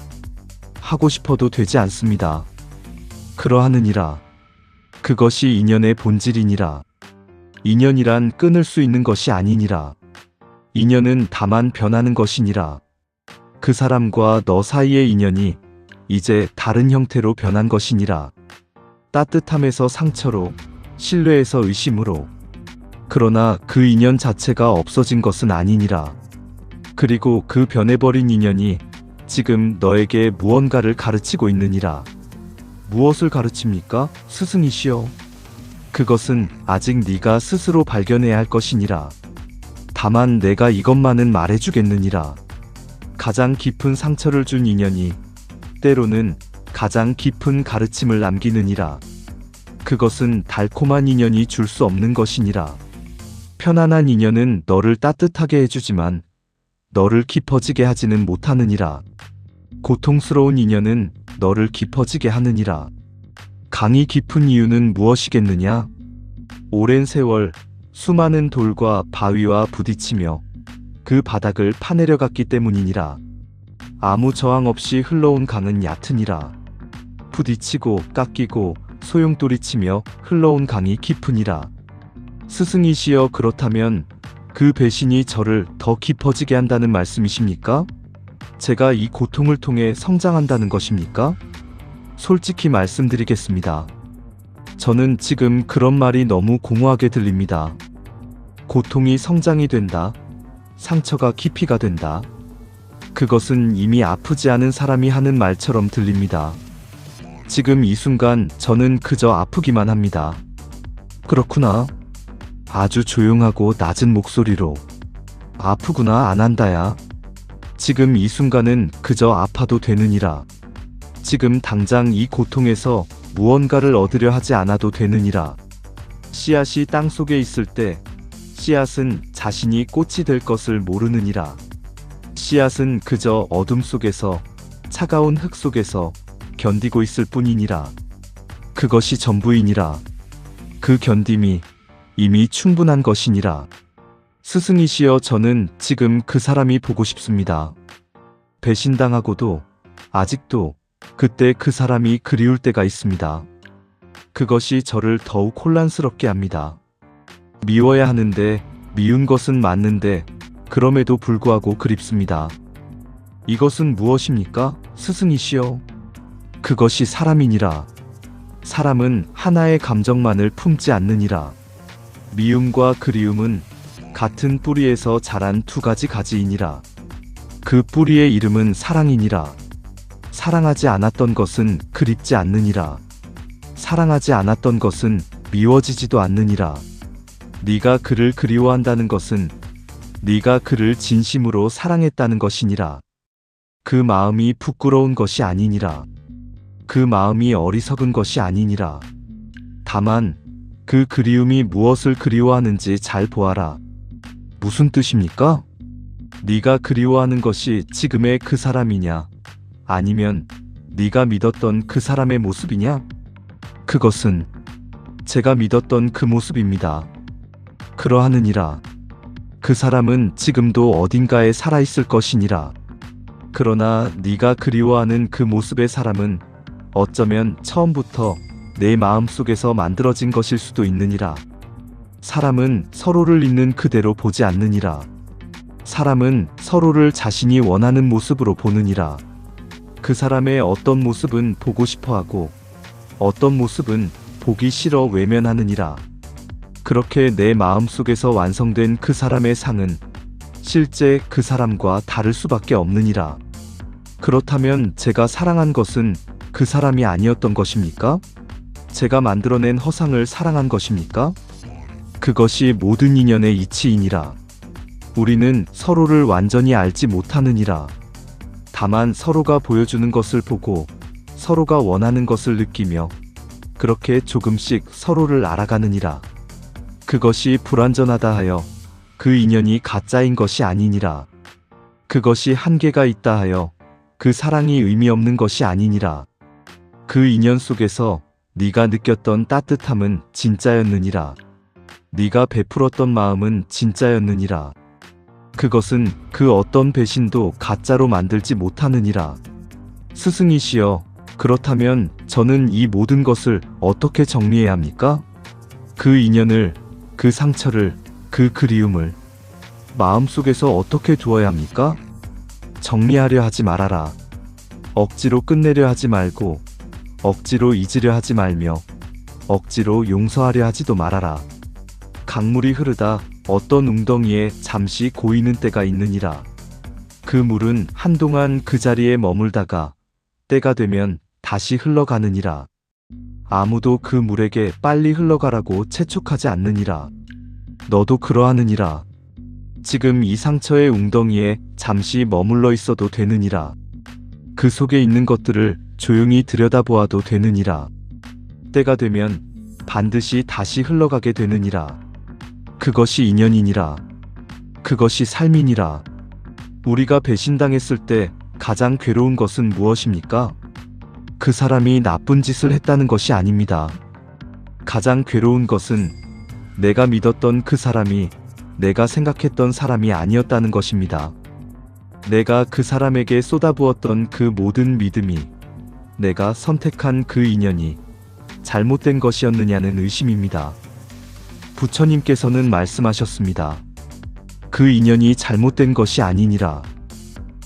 하고 싶어도 되지 않습니다. 그러하느니라. 그것이 인연의 본질이니라. 인연이란 끊을 수 있는 것이 아니니라. 인연은 다만 변하는 것이니라. 그 사람과 너 사이의 인연이 이제 다른 형태로 변한 것이니라. 따뜻함에서 상처로, 신뢰에서 의심으로. 그러나 그 인연 자체가 없어진 것은 아니니라. 그리고 그 변해버린 인연이 지금 너에게 무언가를 가르치고 있느니라. 무엇을 가르칩니까? 스승이시여. 그것은 아직 네가 스스로 발견해야 할 것이니라. 다만 내가 이것만은 말해주겠느니라. 가장 깊은 상처를 준 인연이 때로는 가장 깊은 가르침을 남기느니라. 그것은 달콤한 인연이 줄 수 없는 것이니라. 편안한 인연은 너를 따뜻하게 해주지만 너를 깊어지게 하지는 못하느니라. 고통스러운 인연은 너를 깊어지게 하느니라. 강이 깊은 이유는 무엇이겠느냐? 오랜 세월 수많은 돌과 바위와 부딪히며 그 바닥을 파내려 갔기 때문이니라. 아무 저항 없이 흘러온 강은 얕으니라. 부딪히고 깎이고 소용돌이치며 흘러온 강이 깊으니라. 스승이시여, 그렇다면 그 배신이 저를 더 깊어지게 한다는 말씀이십니까? 제가 이 고통을 통해 성장한다는 것입니까? 솔직히 말씀드리겠습니다. 저는 지금 그런 말이 너무 공허하게 들립니다. 고통이 성장이 된다. 상처가 깊이가 된다. 그것은 이미 아프지 않은 사람이 하는 말처럼 들립니다. 지금 이 순간 저는 그저 아프기만 합니다. 그렇구나. 아주 조용하고 낮은 목소리로. 아프구나, 안 한다야. 지금 이 순간은 그저 아파도 되느니라. 지금 당장 이 고통에서 무언가를 얻으려 하지 않아도 되느니라. 씨앗이 땅 속에 있을 때 씨앗은 자신이 꽃이 될 것을 모르느니라. 씨앗은 그저 어둠 속에서, 차가운 흙 속에서 견디고 있을 뿐이니라. 그것이 전부이니라. 그 견딤이 이미 충분한 것이니라. 스승이시여, 저는 지금 그 사람이 보고 싶습니다. 배신당하고도 아직도 그때 그 사람이 그리울 때가 있습니다. 그것이 저를 더욱 혼란스럽게 합니다. 미워야 하는데, 미운 것은 맞는데 그럼에도 불구하고 그립습니다. 이것은 무엇입니까, 스승이시여? 그것이 사람이니라. 사람은 하나의 감정만을 품지 않느니라. 미움과 그리움은 같은 뿌리에서 자란 두 가지 가지이니라. 그 뿌리의 이름은 사랑이니라. 사랑하지 않았던 것은 그립지 않느니라. 사랑하지 않았던 것은 미워지지도 않느니라. 네가 그를 그리워한다는 것은 네가 그를 진심으로 사랑했다는 것이니라. 그 마음이 부끄러운 것이 아니니라. 그 마음이 어리석은 것이 아니니라. 다만 그 그리움이 무엇을 그리워하는지 잘 보아라. 무슨 뜻입니까? 네가 그리워하는 것이 지금의 그 사람이냐, 아니면 네가 믿었던 그 사람의 모습이냐? 그것은 제가 믿었던 그 모습입니다. 그러하느니라. 그 사람은 지금도 어딘가에 살아있을 것이니라. 그러나 네가 그리워하는 그 모습의 사람은 어쩌면 처음부터 내 마음속에서 만들어진 것일 수도 있느니라. 사람은 서로를 있는 그대로 보지 않느니라. 사람은 서로를 자신이 원하는 모습으로 보느니라. 그 사람의 어떤 모습은 보고 싶어하고 어떤 모습은 보기 싫어 외면하느니라. 그렇게 내 마음속에서 완성된 그 사람의 상은 실제 그 사람과 다를 수밖에 없느니라. 그렇다면 제가 사랑한 것은 그 사람이 아니었던 것입니까? 제가 만들어낸 허상을 사랑한 것입니까? 그것이 모든 인연의 이치이니라. 우리는 서로를 완전히 알지 못하느니라. 다만 서로가 보여주는 것을 보고 서로가 원하는 것을 느끼며 그렇게 조금씩 서로를 알아가느니라. 그것이 불완전하다 하여 그 인연이 가짜인 것이 아니니라. 그것이 한계가 있다 하여 그 사랑이 의미 없는 것이 아니니라. 그 인연 속에서 네가 느꼈던 따뜻함은 진짜였느니라. 네가 베풀었던 마음은 진짜였느니라. 그것은 그 어떤 배신도 가짜로 만들지 못하느니라. 스승이시여, 그렇다면 저는 이 모든 것을 어떻게 정리해야 합니까? 그 인연을, 그 상처를, 그 그리움을 마음속에서 어떻게 두어야 합니까? 정리하려 하지 말아라. 억지로 끝내려 하지 말고 억지로 잊으려 하지 말며 억지로 용서하려 하지도 말아라. 강물이 흐르다 어떤 웅덩이에 잠시 고이는 때가 있느니라. 그 물은 한동안 그 자리에 머물다가 때가 되면 다시 흘러가느니라. 아무도 그 물에게 빨리 흘러가라고 채촉하지 않느니라. 너도 그러하느니라. 지금 이 상처의 웅덩이에 잠시 머물러 있어도 되느니라. 그 속에 있는 것들을 조용히 들여다보아도 되느니라. 때가 되면 반드시 다시 흘러가게 되느니라. 그것이 인연이니라. 그것이 삶이니라. 우리가 배신당했을 때 가장 괴로운 것은 무엇입니까? 그 사람이 나쁜 짓을 했다는 것이 아닙니다. 가장 괴로운 것은 내가 믿었던 그 사람이 내가 생각했던 사람이 아니었다는 것입니다. 내가 그 사람에게 쏟아부었던 그 모든 믿음이 내가 선택한 그 인연이 잘못된 것이었느냐는 의심입니다. 부처님께서는 말씀하셨습니다. 그 인연이 잘못된 것이 아니니라.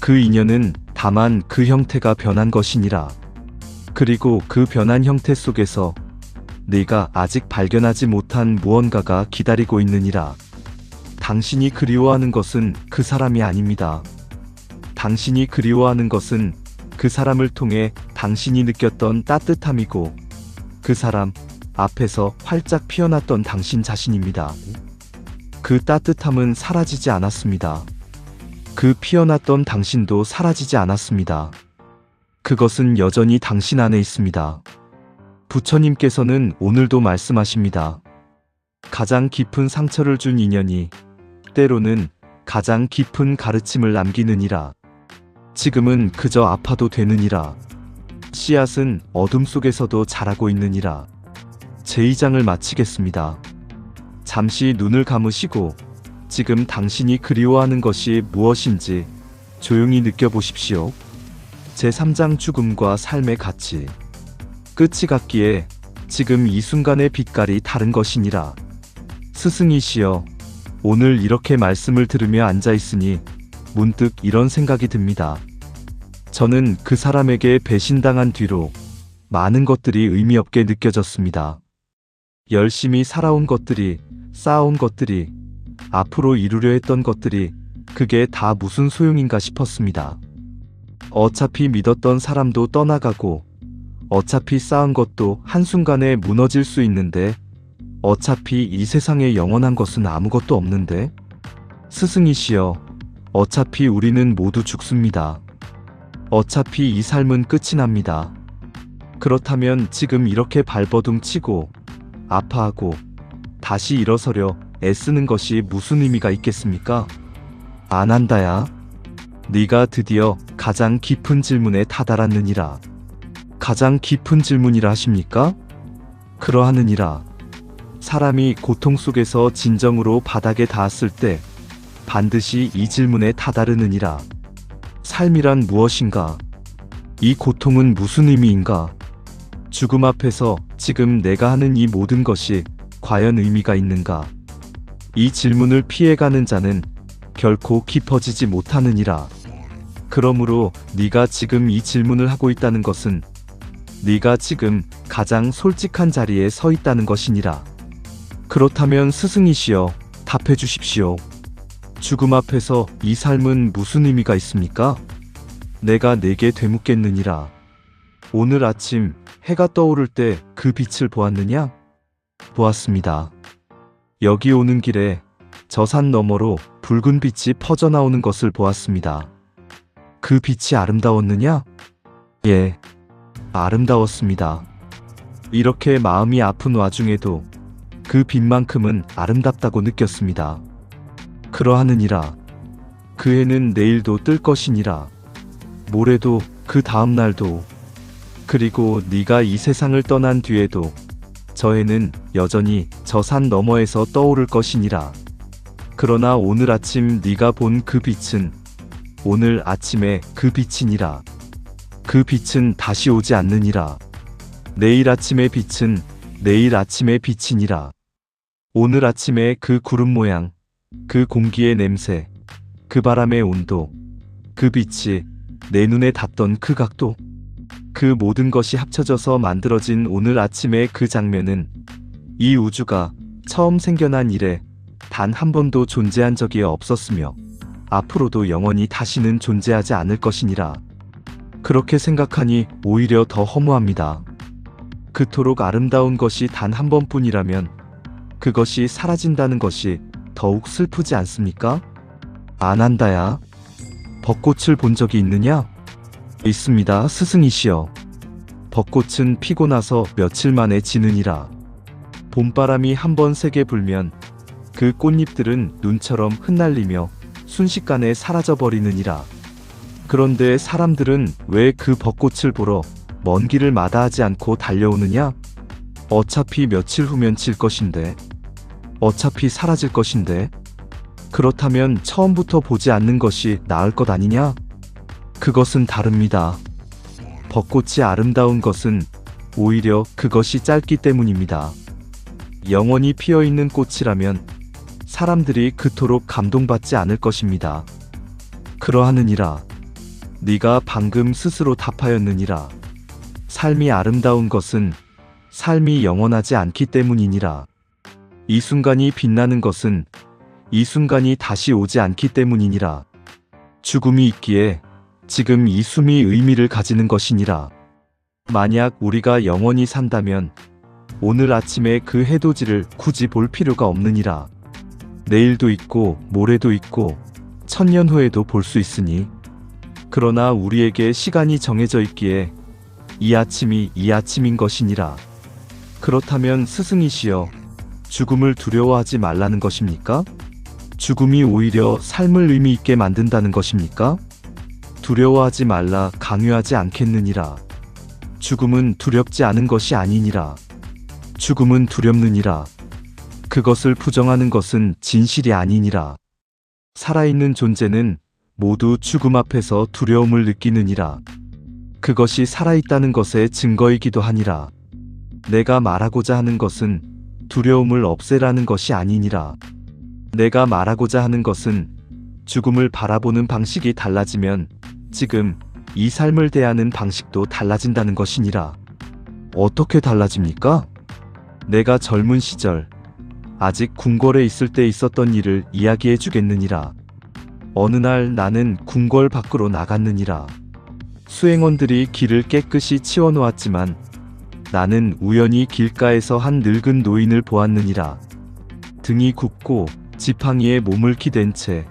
그 인연은 다만 그 형태가 변한 것이니라. 그리고 그 변한 형태 속에서 네가 아직 발견하지 못한 무언가가 기다리고 있느니라. 당신이 그리워하는 것은 그 사람이 아닙니다. 당신이 그리워하는 것은 그 사람을 통해 당신이 느꼈던 따뜻함이고 그 사람 앞에서 활짝 피어났던 당신 자신입니다. 그 따뜻함은 사라지지 않았습니다. 그 피어났던 당신도 사라지지 않았습니다. 그것은 여전히 당신 안에 있습니다. 부처님께서는 오늘도 말씀하십니다. 가장 깊은 상처를 준 인연이 때로는 가장 깊은 가르침을 남기느니라. 지금은 그저 아파도 되느니라. 씨앗은 어둠 속에서도 자라고 있느니라. 제2장을 마치겠습니다. 잠시 눈을 감으시고 지금 당신이 그리워하는 것이 무엇인지 조용히 느껴보십시오. 제3장 죽음과 삶의 가치. 끝이 같기에 지금 이 순간의 빛깔이 다른 것이니라. 스승이시여, 오늘 이렇게 말씀을 들으며 앉아있으니 문득 이런 생각이 듭니다. 저는 그 사람에게 배신당한 뒤로 많은 것들이 의미 없게 느껴졌습니다. 열심히 살아온 것들이, 쌓아온 것들이, 앞으로 이루려 했던 것들이 그게 다 무슨 소용인가 싶었습니다. 어차피 믿었던 사람도 떠나가고 어차피 쌓은 것도 한순간에 무너질 수 있는데 어차피 이 세상에 영원한 것은 아무것도 없는데? 스승이시여, 어차피 우리는 모두 죽습니다. 어차피 이 삶은 끝이 납니다. 그렇다면 지금 이렇게 발버둥 치고 아파하고 다시 일어서려 애쓰는 것이 무슨 의미가 있겠습니까? 안 한다야. 네가 드디어 가장 깊은 질문에 다다랐느니라. 가장 깊은 질문이라 하십니까? 그러하느니라. 사람이 고통 속에서 진정으로 바닥에 닿았을 때 반드시 이 질문에 다다르느니라. 삶이란 무엇인가? 이 고통은 무슨 의미인가? 죽음 앞에서 지금 내가 하는 이 모든 것이 과연 의미가 있는가? 이 질문을 피해가는 자는 결코 깊어지지 못하느니라. 그러므로 네가 지금 이 질문을 하고 있다는 것은 네가 지금 가장 솔직한 자리에 서 있다는 것이니라. 그렇다면 스승이시여, 답해 주십시오. 죽음 앞에서 이 삶은 무슨 의미가 있습니까? 내가 내게 되묻겠느니라. 오늘 아침 해가 떠오를 때 그 빛을 보았느냐? 보았습니다. 여기 오는 길에 저 산 너머로 붉은 빛이 퍼져나오는 것을 보았습니다. 그 빛이 아름다웠느냐? 예, 아름다웠습니다. 이렇게 마음이 아픈 와중에도 그 빛만큼은 아름답다고 느꼈습니다. 그러하느니라. 그 해는 내일도 뜰 것이니라. 모레도 그 다음 날도. 그리고 네가 이 세상을 떠난 뒤에도 저 해는 여전히 저 산 너머에서 떠오를 것이니라. 그러나 오늘 아침 네가 본 그 빛은 오늘 아침에 그 빛이니라. 그 빛은 다시 오지 않느니라. 내일 아침의 빛은 내일 아침의 빛이니라. 오늘 아침에 그 구름 모양, 그 공기의 냄새, 그 바람의 온도, 그 빛이 내 눈에 닿던 그 각도, 그 모든 것이 합쳐져서 만들어진 오늘 아침의 그 장면은 이 우주가 처음 생겨난 이래 단 한 번도 존재한 적이 없었으며 앞으로도 영원히 다시는 존재하지 않을 것이니라. 그렇게 생각하니 오히려 더 허무합니다. 그토록 아름다운 것이 단 한 번뿐이라면 그것이 사라진다는 것이 더욱 슬프지 않습니까? 안 한다야. 벚꽃을 본 적이 있느냐? 있습니다, 스승이시여. 벚꽃은 피고 나서 며칠 만에 지느니라. 봄바람이 한번 세게 불면 그 꽃잎들은 눈처럼 흩날리며 순식간에 사라져버리느니라. 그런데 사람들은 왜 그 벚꽃을 보러 먼 길을 마다하지 않고 달려오느냐? 어차피 며칠 후면 질 것인데, 어차피 사라질 것인데, 그렇다면 처음부터 보지 않는 것이 나을 것 아니냐? 그것은 다릅니다. 벚꽃이 아름다운 것은 오히려 그것이 짧기 때문입니다. 영원히 피어있는 꽃이라면 사람들이 그토록 감동받지 않을 것입니다. 그러하느니라. 네가 방금 스스로 답하였느니라. 삶이 아름다운 것은 삶이 영원하지 않기 때문이니라. 이 순간이 빛나는 것은 이 순간이 다시 오지 않기 때문이니라. 죽음이 있기에 지금 이 숨이 의미를 가지는 것이니라. 만약 우리가 영원히 산다면 오늘 아침에 그 해돋이를 굳이 볼 필요가 없느니라. 내일도 있고 모레도 있고 천년 후에도 볼 수 있으니. 그러나 우리에게 시간이 정해져 있기에 이 아침이 이 아침인 것이니라. 그렇다면 스승이시여, 죽음을 두려워하지 말라는 것입니까? 죽음이 오히려 삶을 의미 있게 만든다는 것입니까? 두려워하지 말라 강요하지 않겠느니라. 죽음은 두렵지 않은 것이 아니니라. 죽음은 두렵느니라. 그것을 부정하는 것은 진실이 아니니라. 살아있는 존재는 모두 죽음 앞에서 두려움을 느끼느니라. 그것이 살아있다는 것의 증거이기도 하니라. 내가 말하고자 하는 것은 두려움을 없애라는 것이 아니니라. 내가 말하고자 하는 것은 죽음을 바라보는 방식이 달라지면 지금 이 삶을 대하는 방식도 달라진다는 것이니라. 어떻게 달라집니까? 내가 젊은 시절 아직 궁궐에 있을 때 있었던 일을 이야기해 주겠느니라. 어느 날 나는 궁궐 밖으로 나갔느니라. 수행원들이 길을 깨끗이 치워놓았지만 나는 우연히 길가에서 한 늙은 노인을 보았느니라. 등이 굽고 지팡이에 몸을 기댄 채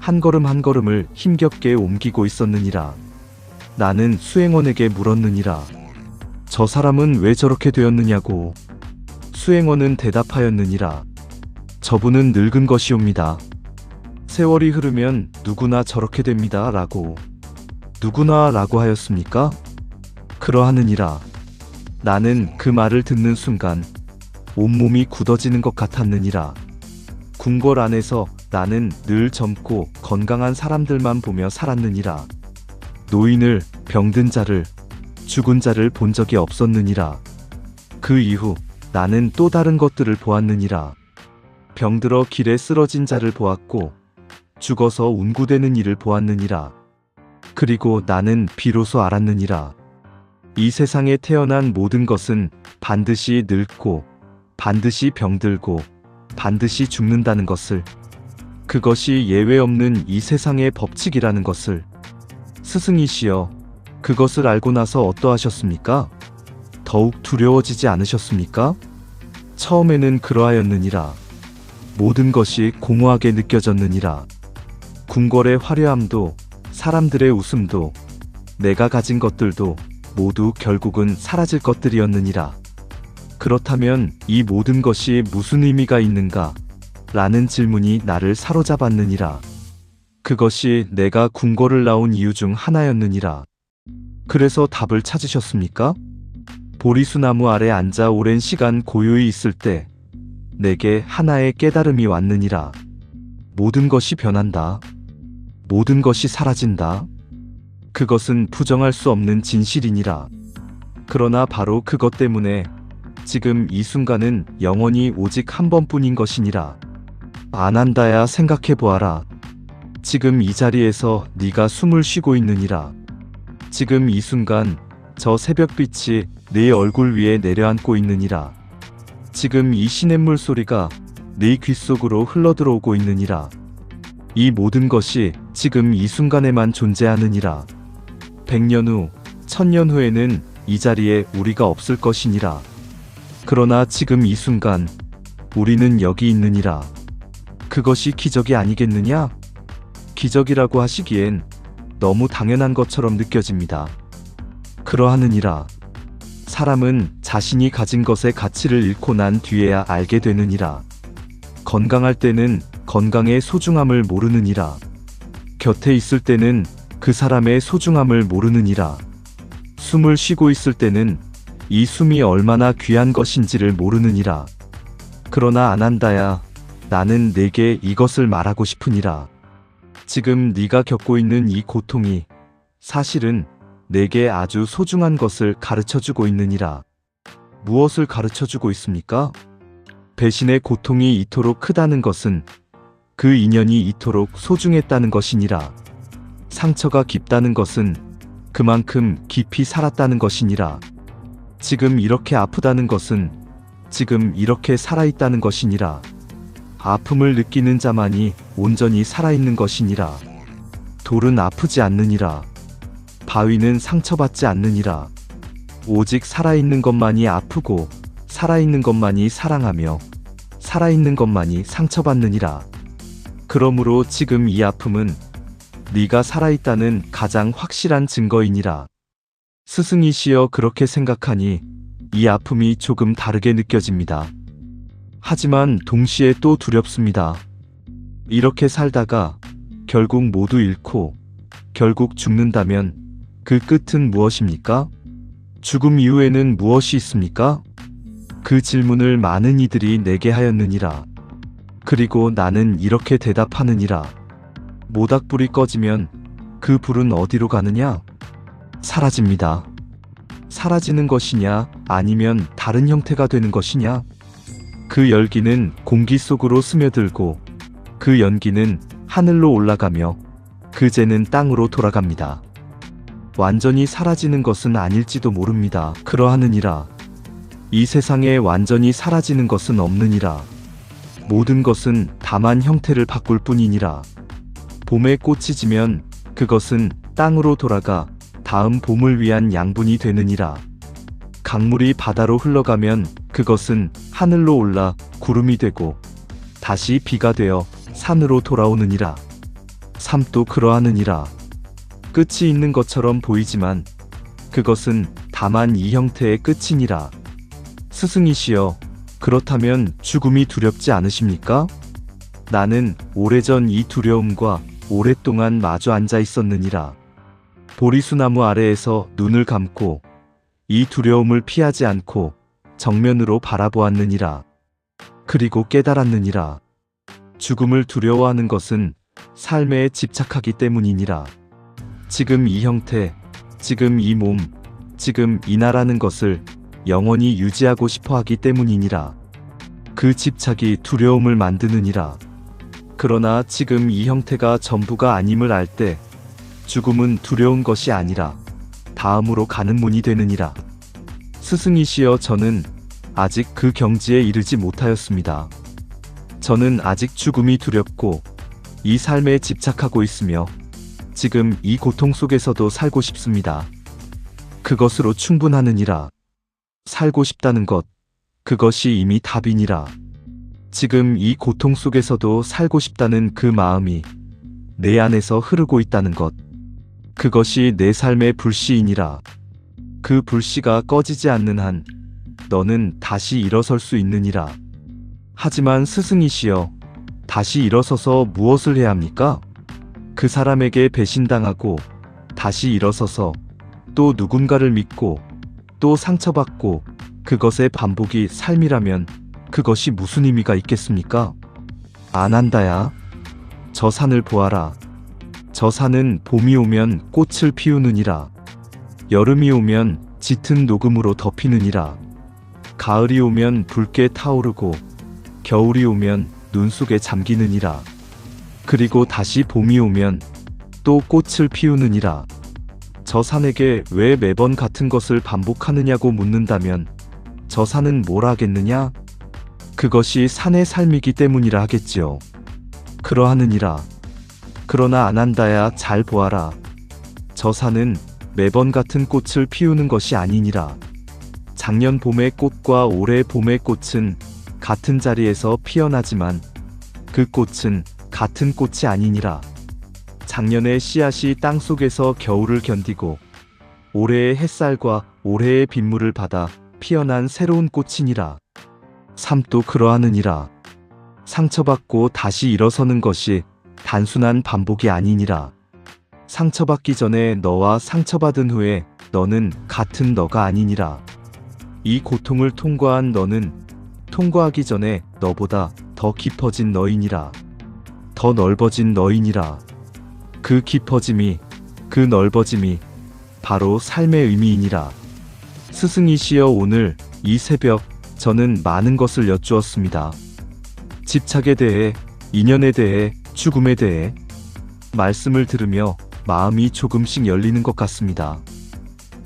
한 걸음 한 걸음을 힘겹게 옮기고 있었느니라. 나는 수행원에게 물었느니라. 저 사람은 왜 저렇게 되었느냐고. 수행원은 대답하였느니라. 저분은 늙은 것이옵니다. 세월이 흐르면 누구나 저렇게 됩니다. 라고. 누구나 라고 하였습니까? 그러하느니라. 나는 그 말을 듣는 순간 온몸이 굳어지는 것 같았느니라. 궁궐 안에서 나는 늘 젊고 건강한 사람들만 보며 살았느니라. 노인을, 병든 자를, 죽은 자를 본 적이 없었느니라. 그 이후 나는 또 다른 것들을 보았느니라. 병들어 길에 쓰러진 자를 보았고 죽어서 운구되는 일을 보았느니라. 그리고 나는 비로소 알았느니라. 이 세상에 태어난 모든 것은 반드시 늙고 반드시 병들고 반드시 죽는다는 것을. 그것이 예외 없는 이 세상의 법칙이라는 것을. 스승이시여, 그것을 알고 나서 어떠하셨습니까? 더욱 두려워지지 않으셨습니까? 처음에는 그러하였느니라. 모든 것이 공허하게 느껴졌느니라. 궁궐의 화려함도 사람들의 웃음도 내가 가진 것들도 모두 결국은 사라질 것들이었느니라. 그렇다면 이 모든 것이 무슨 의미가 있는가? 라는 질문이 나를 사로잡았느니라. 그것이 내가 궁궐을 나온 이유 중 하나였느니라. 그래서 답을 찾으셨습니까? 보리수나무 아래 앉아 오랜 시간 고요히 있을 때 내게 하나의 깨달음이 왔느니라. 모든 것이 변한다. 모든 것이 사라진다. 그것은 부정할 수 없는 진실이니라. 그러나 바로 그것 때문에 지금 이 순간은 영원히 오직 한 번뿐인 것이니라. 아난다야, 생각해보아라. 지금 이 자리에서 네가 숨을 쉬고 있느니라. 지금 이 순간 저 새벽빛이 네 얼굴 위에 내려앉고 있느니라. 지금 이 시냇물 소리가 네 귓속으로 흘러들어오고 있느니라. 이 모든 것이 지금 이 순간에만 존재하느니라. 100년 후, 1000년 후에는 이 자리에 우리가 없을 것이니라. 그러나 지금 이 순간 우리는 여기 있느니라. 그것이 기적이 아니겠느냐? 기적이라고 하시기엔 너무 당연한 것처럼 느껴집니다. 그러하느니라. 사람은 자신이 가진 것의 가치를 잃고 난 뒤에야 알게 되느니라. 건강할 때는 건강의 소중함을 모르느니라. 곁에 있을 때는 그 사람의 소중함을 모르느니라. 숨을 쉬고 있을 때는 이 숨이 얼마나 귀한 것인지를 모르느니라. 그러나 아난다야, 나는 네게 이것을 말하고 싶으니라. 지금 네가 겪고 있는 이 고통이 사실은 내게 아주 소중한 것을 가르쳐주고 있느니라. 무엇을 가르쳐주고 있습니까? 배신의 고통이 이토록 크다는 것은 그 인연이 이토록 소중했다는 것이니라. 상처가 깊다는 것은 그만큼 깊이 살았다는 것이니라. 지금 이렇게 아프다는 것은 지금 이렇게 살아있다는 것이니라. 아픔을 느끼는 자만이 온전히 살아있는 것이니라. 돌은 아프지 않느니라. 바위는 상처받지 않느니라. 오직 살아있는 것만이 아프고 살아있는 것만이 사랑하며 살아있는 것만이 상처받느니라. 그러므로 지금 이 아픔은 네가 살아있다는 가장 확실한 증거이니라. 스승이시여 그렇게 생각하니 이 아픔이 조금 다르게 느껴집니다. 하지만 동시에 또 두렵습니다. 이렇게 살다가 결국 모두 잃고 결국 죽는다면 그 끝은 무엇입니까? 죽음 이후에는 무엇이 있습니까? 그 질문을 많은 이들이 내게 하였느니라. 그리고 나는 이렇게 대답하느니라. 모닥불이 꺼지면 그 불은 어디로 가느냐? 사라집니다. 사라지는 것이냐 아니면 다른 형태가 되는 것이냐? 그 열기는 공기 속으로 스며들고 그 연기는 하늘로 올라가며 그 재는 땅으로 돌아갑니다. 완전히 사라지는 것은 아닐지도 모릅니다. 그러하느니라. 이 세상에 완전히 사라지는 것은 없느니라. 모든 것은 다만 형태를 바꿀 뿐이니라. 봄에 꽃이 지면 그것은 땅으로 돌아가 다음 봄을 위한 양분이 되느니라. 강물이 바다로 흘러가면 그것은 하늘로 올라 구름이 되고 다시 비가 되어 산으로 돌아오느니라. 삶도 그러하느니라. 끝이 있는 것처럼 보이지만 그것은 다만 이 형태의 끝이니라. 스승이시여, 그렇다면 죽음이 두렵지 않으십니까? 나는 오래전 이 두려움과 오랫동안 마주 앉아 있었느니라. 보리수나무 아래에서 눈을 감고 이 두려움을 피하지 않고 정면으로 바라보았느니라. 그리고 깨달았느니라. 죽음을 두려워하는 것은 삶에 집착하기 때문이니라. 지금 이 형태, 지금 이 몸, 지금 이 나라는 것을 영원히 유지하고 싶어 하기 때문이니라. 그 집착이 두려움을 만드느니라. 그러나 지금 이 형태가 전부가 아님을 알 때 죽음은 두려운 것이 아니라 다음으로 가는 문이 되느니라. 스승이시여, 저는 아직 그 경지에 이르지 못하였습니다. 저는 아직 죽음이 두렵고 이 삶에 집착하고 있으며 지금 이 고통 속에서도 살고 싶습니다. 그것으로 충분하느니라. 살고 싶다는 것, 그것이 이미 답이니라. 지금 이 고통 속에서도 살고 싶다는 그 마음이 내 안에서 흐르고 있다는 것, 그것이 내 삶의 불씨이니라. 그 불씨가 꺼지지 않는 한 너는 다시 일어설 수 있느니라. 하지만 스승이시여, 다시 일어서서 무엇을 해야 합니까? 그 사람에게 배신당하고 다시 일어서서 또 누군가를 믿고 또 상처받고 그것의 반복이 삶이라면 그것이 무슨 의미가 있겠습니까? 안 한다야. 저 산을 보아라. 저 산은 봄이 오면 꽃을 피우느니라. 여름이 오면 짙은 녹음으로 덮이느니라. 가을이 오면 붉게 타오르고 겨울이 오면 눈 속에 잠기느니라. 그리고 다시 봄이 오면 또 꽃을 피우느니라. 저 산에게 왜 매번 같은 것을 반복하느냐고 묻는다면 저 산은 뭘 하겠느냐? 그것이 산의 삶이기 때문이라 하겠지요. 그러하느니라. 그러나 안 한다야, 잘 보아라. 저 산은 매번 같은 꽃을 피우는 것이 아니니라. 작년 봄의 꽃과 올해 봄의 꽃은 같은 자리에서 피어나지만 그 꽃은 같은 꽃이 아니니라. 작년의 씨앗이 땅속에서 겨울을 견디고 올해의 햇살과 올해의 빗물을 받아 피어난 새로운 꽃이니라. 삶도 그러하느니라. 상처받고 다시 일어서는 것이 단순한 반복이 아니니라. 상처받기 전에 너와 상처받은 후에 너는 같은 너가 아니니라. 이 고통을 통과한 너는 통과하기 전에 너보다 더 깊어진 너이니라. 더 넓어진 너이니라. 그 깊어짐이, 그 넓어짐이 바로 삶의 의미이니라. 스승이시여, 오늘 이 새벽 저는 많은 것을 여쭈었습니다. 집착에 대해, 인연에 대해, 죽음에 대해 말씀을 들으며 마음이 조금씩 열리는 것 같습니다.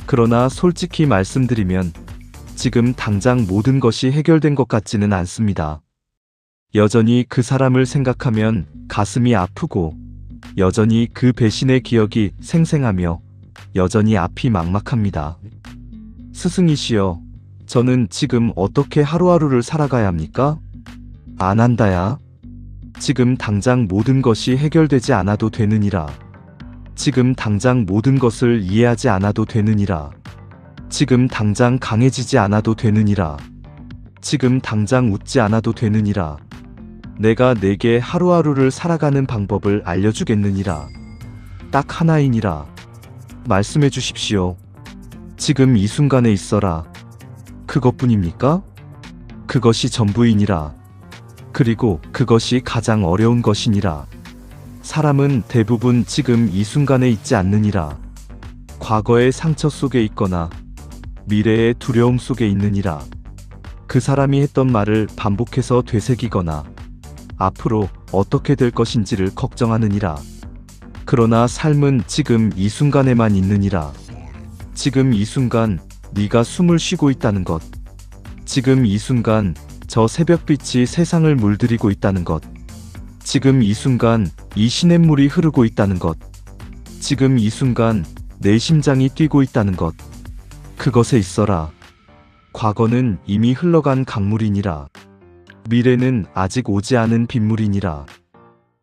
그러나 솔직히 말씀드리면 지금 당장 모든 것이 해결된 것 같지는 않습니다. 여전히 그 사람을 생각하면 가슴이 아프고, 여전히 그 배신의 기억이 생생하며, 여전히 앞이 막막합니다. 스승이시여, 저는 지금 어떻게 하루하루를 살아가야 합니까? 안 한다야. 지금 당장 모든 것이 해결되지 않아도 되느니라. 지금 당장 모든 것을 이해하지 않아도 되느니라. 지금 당장 강해지지 않아도 되느니라. 지금 당장 웃지 않아도 되느니라. 내가 내게 하루하루를 살아가는 방법을 알려주겠느니라. 딱 하나이니라. 말씀해 주십시오. 지금 이 순간에 있어라. 그것뿐입니까? 그것이 전부이니라. 그리고 그것이 가장 어려운 것이니라. 사람은 대부분 지금 이 순간에 있지 않느니라. 과거의 상처 속에 있거나 미래의 두려움 속에 있느니라. 그 사람이 했던 말을 반복해서 되새기거나 앞으로 어떻게 될 것인지를 걱정하느니라. 그러나 삶은 지금 이 순간에만 있느니라. 지금 이 순간 네가 숨을 쉬고 있다는 것. 지금 이 순간 저 새벽빛이 세상을 물들이고 있다는 것. 지금 이 순간 이 시냇물이 흐르고 있다는 것. 지금 이 순간 내 심장이 뛰고 있다는 것. 그것에 있어라. 과거는 이미 흘러간 강물이니라. 미래는 아직 오지 않은 빗물이니라.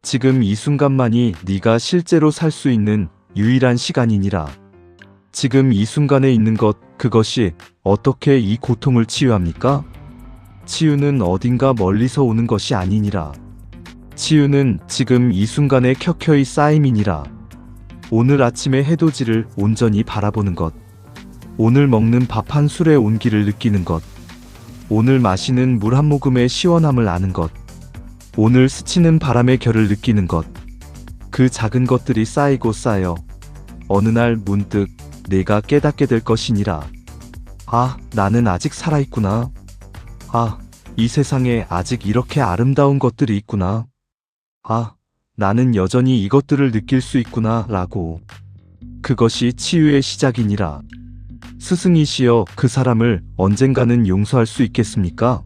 지금 이 순간만이 네가 실제로 살 수 있는 유일한 시간이니라. 지금 이 순간에 있는 것, 그것이 어떻게 이 고통을 치유합니까? 치유는 어딘가 멀리서 오는 것이 아니니라. 치유는 지금 이 순간의 켜켜이 쌓임이니라. 오늘 아침의 해돋이를 온전히 바라보는 것. 오늘 먹는 밥 한 술의 온기를 느끼는 것. 오늘 마시는 물 한 모금의 시원함을 아는 것. 오늘 스치는 바람의 결을 느끼는 것. 그 작은 것들이 쌓이고 쌓여 어느 날 문득 내가 깨닫게 될 것이니라. 아, 나는 아직 살아있구나. 아, 이 세상에 아직 이렇게 아름다운 것들이 있구나. 아, 나는 여전히 이것들을 느낄 수 있구나 라고. 그것이 치유의 시작이니라. 스승이시여, 그 사람을 언젠가는 용서할 수 있겠습니까?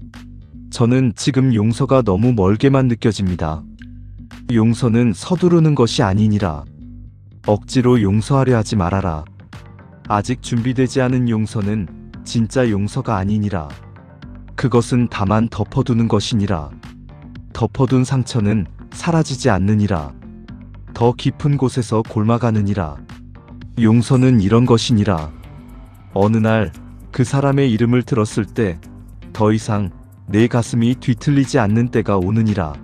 저는 지금 용서가 너무 멀게만 느껴집니다. 용서는 서두르는 것이 아니니라. 억지로 용서하려 하지 말아라. 아직 준비되지 않은 용서는 진짜 용서가 아니니라. 그것은 다만 덮어두는 것이니라. 덮어둔 상처는 사라지지 않느니라. 더 깊은 곳에서 골마가느니라. 용서는 이런 것이니라. 어느 날 그 사람의 이름을 들었을 때 더 이상 내 가슴이 뒤틀리지 않는 때가 오느니라.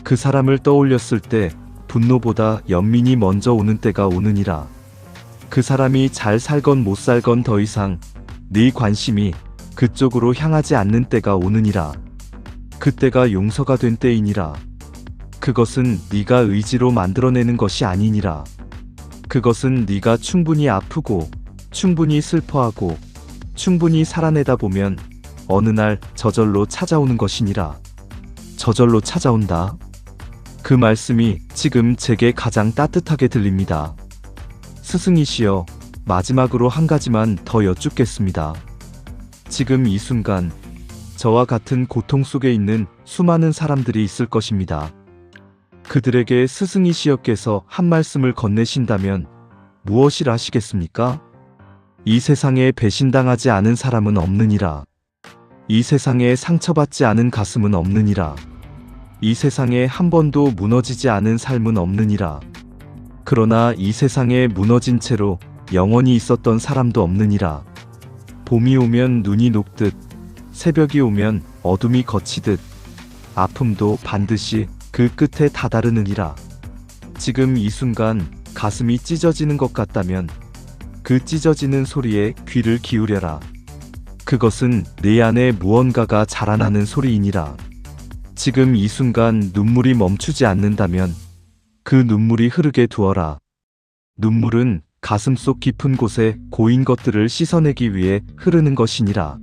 그 사람을 떠올렸을 때 분노보다 연민이 먼저 오는 때가 오느니라. 그 사람이 잘 살건 못 살건 더 이상 네 관심이 그쪽으로 향하지 않는 때가 오느니라. 그때가 용서가 된 때이니라. 그것은 네가 의지로 만들어내는 것이 아니니라. 그것은 네가 충분히 아프고 충분히 슬퍼하고 충분히 살아내다 보면 어느 날 저절로 찾아오는 것이니라. 저절로 찾아온다. 그 말씀이 지금 제게 가장 따뜻하게 들립니다. 스승이시여, 마지막으로 한 가지만 더 여쭙겠습니다. 지금 이 순간 저와 같은 고통 속에 있는 수많은 사람들이 있을 것입니다. 그들에게 스승이시여께서 한 말씀을 건네신다면 무엇이라 하시겠습니까? 이 세상에 배신당하지 않은 사람은 없느니라. 이 세상에 상처받지 않은 가슴은 없느니라. 이 세상에 한 번도 무너지지 않은 삶은 없느니라. 그러나 이 세상에 무너진 채로 영원히 있었던 사람도 없느니라. 봄이 오면 눈이 녹듯, 새벽이 오면 어둠이 걷히듯, 아픔도 반드시 그 끝에 다다르느니라. 지금 이 순간 가슴이 찢어지는 것 같다면 그 찢어지는 소리에 귀를 기울여라. 그것은 내 안에 무언가가 자라나는 소리이니라. 지금 이 순간 눈물이 멈추지 않는다면 그 눈물이 흐르게 두어라. 눈물은 가슴속 깊은 곳에 고인 것들을 씻어내기 위해 흐르는 것이니라.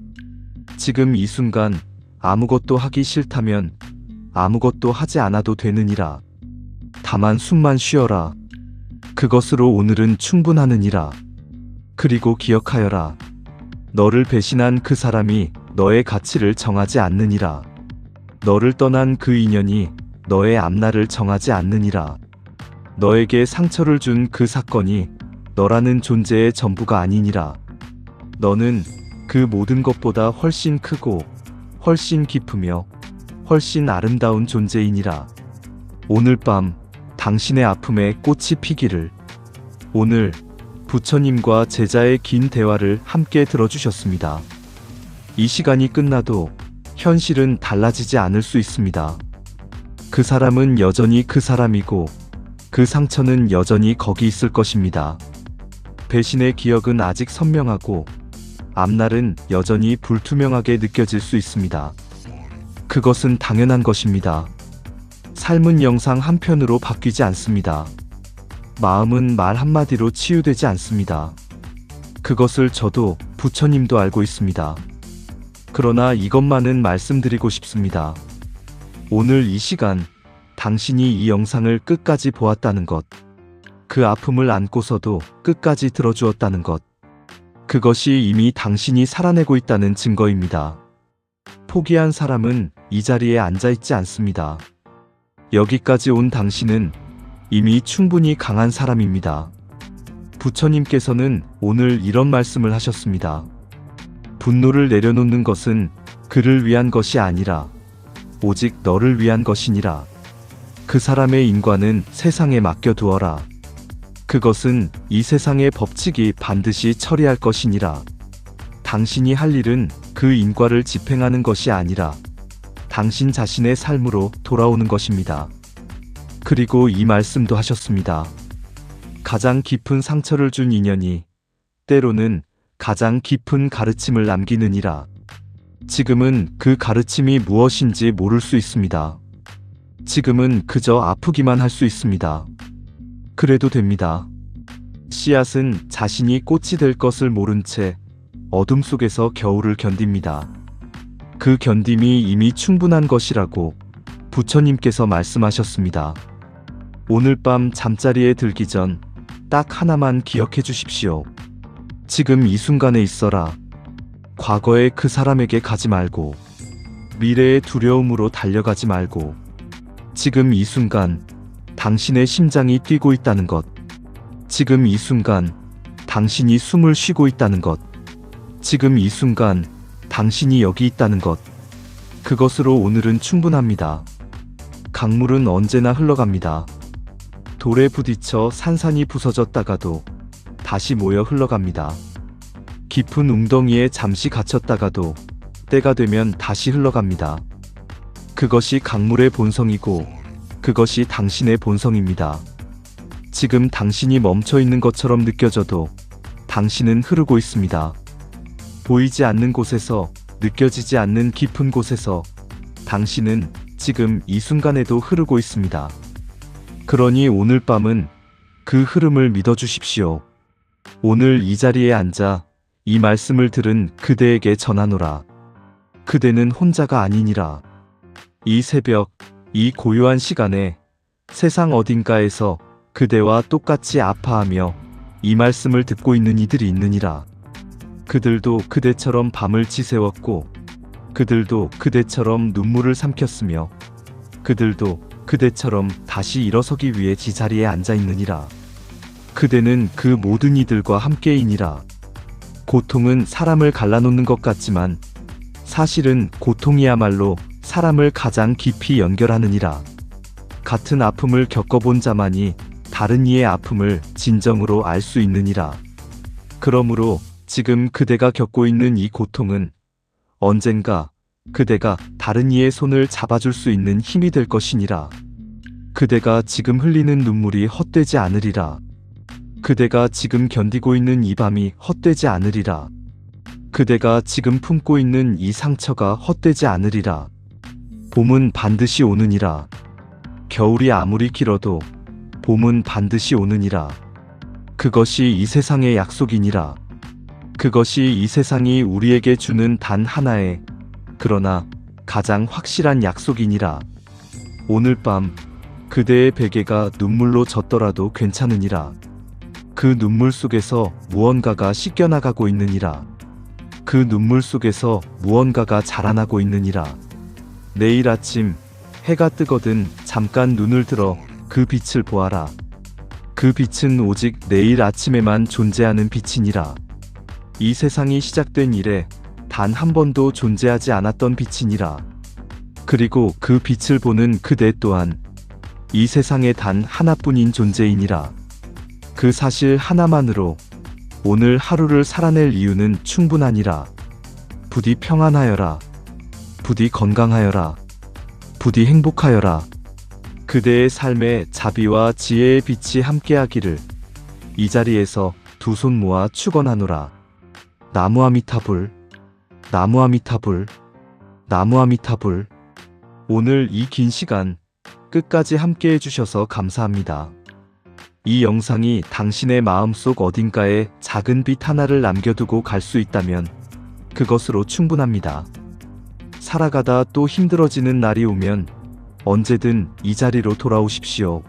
지금 이 순간 아무것도 하기 싫다면 아무것도 하지 않아도 되느니라. 다만 숨만 쉬어라. 그것으로 오늘은 충분하느니라. 그리고 기억하여라. 너를 배신한 그 사람이 너의 가치를 정하지 않느니라. 너를 떠난 그 인연이 너의 앞날을 정하지 않느니라. 너에게 상처를 준 그 사건이 너라는 존재의 전부가 아니니라. 너는 그 모든 것보다 훨씬 크고 훨씬 깊으며 훨씬 아름다운 존재이니라. 오늘 밤 당신의 아픔에 꽃이 피기를. 오늘 부처님과 제자의 긴 대화를 함께 들어주셨습니다. 이 시간이 끝나도 현실은 달라지지 않을 수 있습니다. 그 사람은 여전히 그 사람이고 그 상처는 여전히 거기 있을 것입니다. 배신의 기억은 아직 선명하고 앞날은 여전히 불투명하게 느껴질 수 있습니다. 그것은 당연한 것입니다. 삶은 영상 한 편으로 바뀌지 않습니다. 마음은 말 한마디로 치유되지 않습니다. 그것을 저도 부처님도 알고 있습니다. 그러나 이것만은 말씀드리고 싶습니다. 오늘 이 시간 당신이 이 영상을 끝까지 보았다는 것, 그 아픔을 안고서도 끝까지 들어주었다는 것, 그것이 이미 당신이 살아내고 있다는 증거입니다. 포기한 사람은 이 자리에 앉아있지 않습니다. 여기까지 온 당신은 이미 충분히 강한 사람입니다. 부처님께서는 오늘 이런 말씀을 하셨습니다. 분노를 내려놓는 것은 그를 위한 것이 아니라 오직 너를 위한 것이니라. 그 사람의 인과는 세상에 맡겨두어라. 그것은 이 세상의 법칙이 반드시 처리할 것이니라. 당신이 할 일은 그 인과를 집행하는 것이 아니라 당신 자신의 삶으로 돌아오는 것입니다. 그리고 이 말씀도 하셨습니다. 가장 깊은 상처를 준 인연이 때로는 가장 깊은 가르침을 남기느니라. 지금은 그 가르침이 무엇인지 모를 수 있습니다. 지금은 그저 아프기만 할 수 있습니다. 그래도 됩니다. 씨앗은 자신이 꽃이 될 것을 모른 채 어둠 속에서 겨울을 견딥니다. 그 견딤이 이미 충분한 것이라고 부처님께서 말씀하셨습니다. 오늘 밤 잠자리에 들기 전 딱 하나만 기억해 주십시오. 지금 이 순간에 있어라. 과거의 그 사람에게 가지 말고 미래의 두려움으로 달려가지 말고 지금 이 순간 당신의 심장이 뛰고 있다는 것, 지금 이 순간 당신이 숨을 쉬고 있다는 것, 지금 이 순간 당신이 여기 있다는 것, 그것으로 오늘은 충분합니다. 강물은 언제나 흘러갑니다. 돌에 부딪혀 산산이 부서졌다가도 다시 모여 흘러갑니다. 깊은 웅덩이에 잠시 갇혔다가도 때가 되면 다시 흘러갑니다. 그것이 강물의 본성이고 그것이 당신의 본성입니다. 지금 당신이 멈춰 있는 것처럼 느껴져도 당신은 흐르고 있습니다. 보이지 않는 곳에서, 느껴지지 않는 깊은 곳에서 당신은 지금 이 순간에도 흐르고 있습니다. 그러니 오늘 밤은 그 흐름을 믿어주십시오. 오늘 이 자리에 앉아 이 말씀을 들은 그대에게 전하노라. 그대는 혼자가 아니니라. 이 새벽, 이 고요한 시간에 세상 어딘가에서 그대와 똑같이 아파하며 이 말씀을 듣고 있는 이들이 있느니라. 그들도 그대처럼 밤을 지새웠고 그들도 그대처럼 눈물을 삼켰으며 그들도 그대처럼 다시 일어서기 위해 지자리에 앉아 있느니라. 그대는 그 모든 이들과 함께이니라. 고통은 사람을 갈라놓는 것 같지만 사실은 고통이야말로 사람을 가장 깊이 연결하느니라. 같은 아픔을 겪어본 자만이 다른 이의 아픔을 진정으로 알 수 있느니라. 그러므로 지금 그대가 겪고 있는 이 고통은 언젠가 그대가 다른 이의 손을 잡아줄 수 있는 힘이 될 것이니라. 그대가 지금 흘리는 눈물이 헛되지 않으리라. 그대가 지금 견디고 있는 이 밤이 헛되지 않으리라. 그대가 지금 품고 있는 이 상처가 헛되지 않으리라. 봄은 반드시 오느니라. 겨울이 아무리 길어도 봄은 반드시 오느니라. 그것이 이 세상의 약속이니라. 그것이 이 세상이 우리에게 주는 단 하나의, 그러나 가장 확실한 약속이니라. 오늘 밤 그대의 베개가 눈물로 젖더라도 괜찮으니라. 그 눈물 속에서 무언가가 씻겨나가고 있느니라. 그 눈물 속에서 무언가가 자라나고 있느니라. 내일 아침 해가 뜨거든 잠깐 눈을 들어 그 빛을 보아라. 그 빛은 오직 내일 아침에만 존재하는 빛이니라. 이 세상이 시작된 이래 단 한 번도 존재하지 않았던 빛이니라. 그리고 그 빛을 보는 그대 또한 이 세상에 단 하나뿐인 존재이니라. 그 사실 하나만으로 오늘 하루를 살아낼 이유는 충분하니라. 부디 평안하여라. 부디 건강하여라. 부디 행복하여라. 그대의 삶에 자비와 지혜의 빛이 함께하기를 이 자리에서 두 손 모아 축원하노라. 나무아미타불, 나무아미타불, 나무아미타불. 오늘 이 긴 시간 끝까지 함께 해주셔서 감사합니다. 이 영상이 당신의 마음속 어딘가에 작은 빛 하나를 남겨두고 갈 수 있다면 그것으로 충분합니다. 살아가다 또 힘들어지는 날이 오면 언제든 이 자리로 돌아오십시오.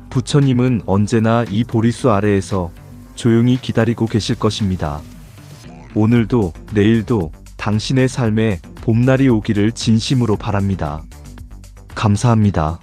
부처님은 언제나 이 보리수 아래에서 조용히 기다리고 계실 것입니다. 오늘도 내일도 당신의 삶에 봄날이 오기를 진심으로 바랍니다. 감사합니다.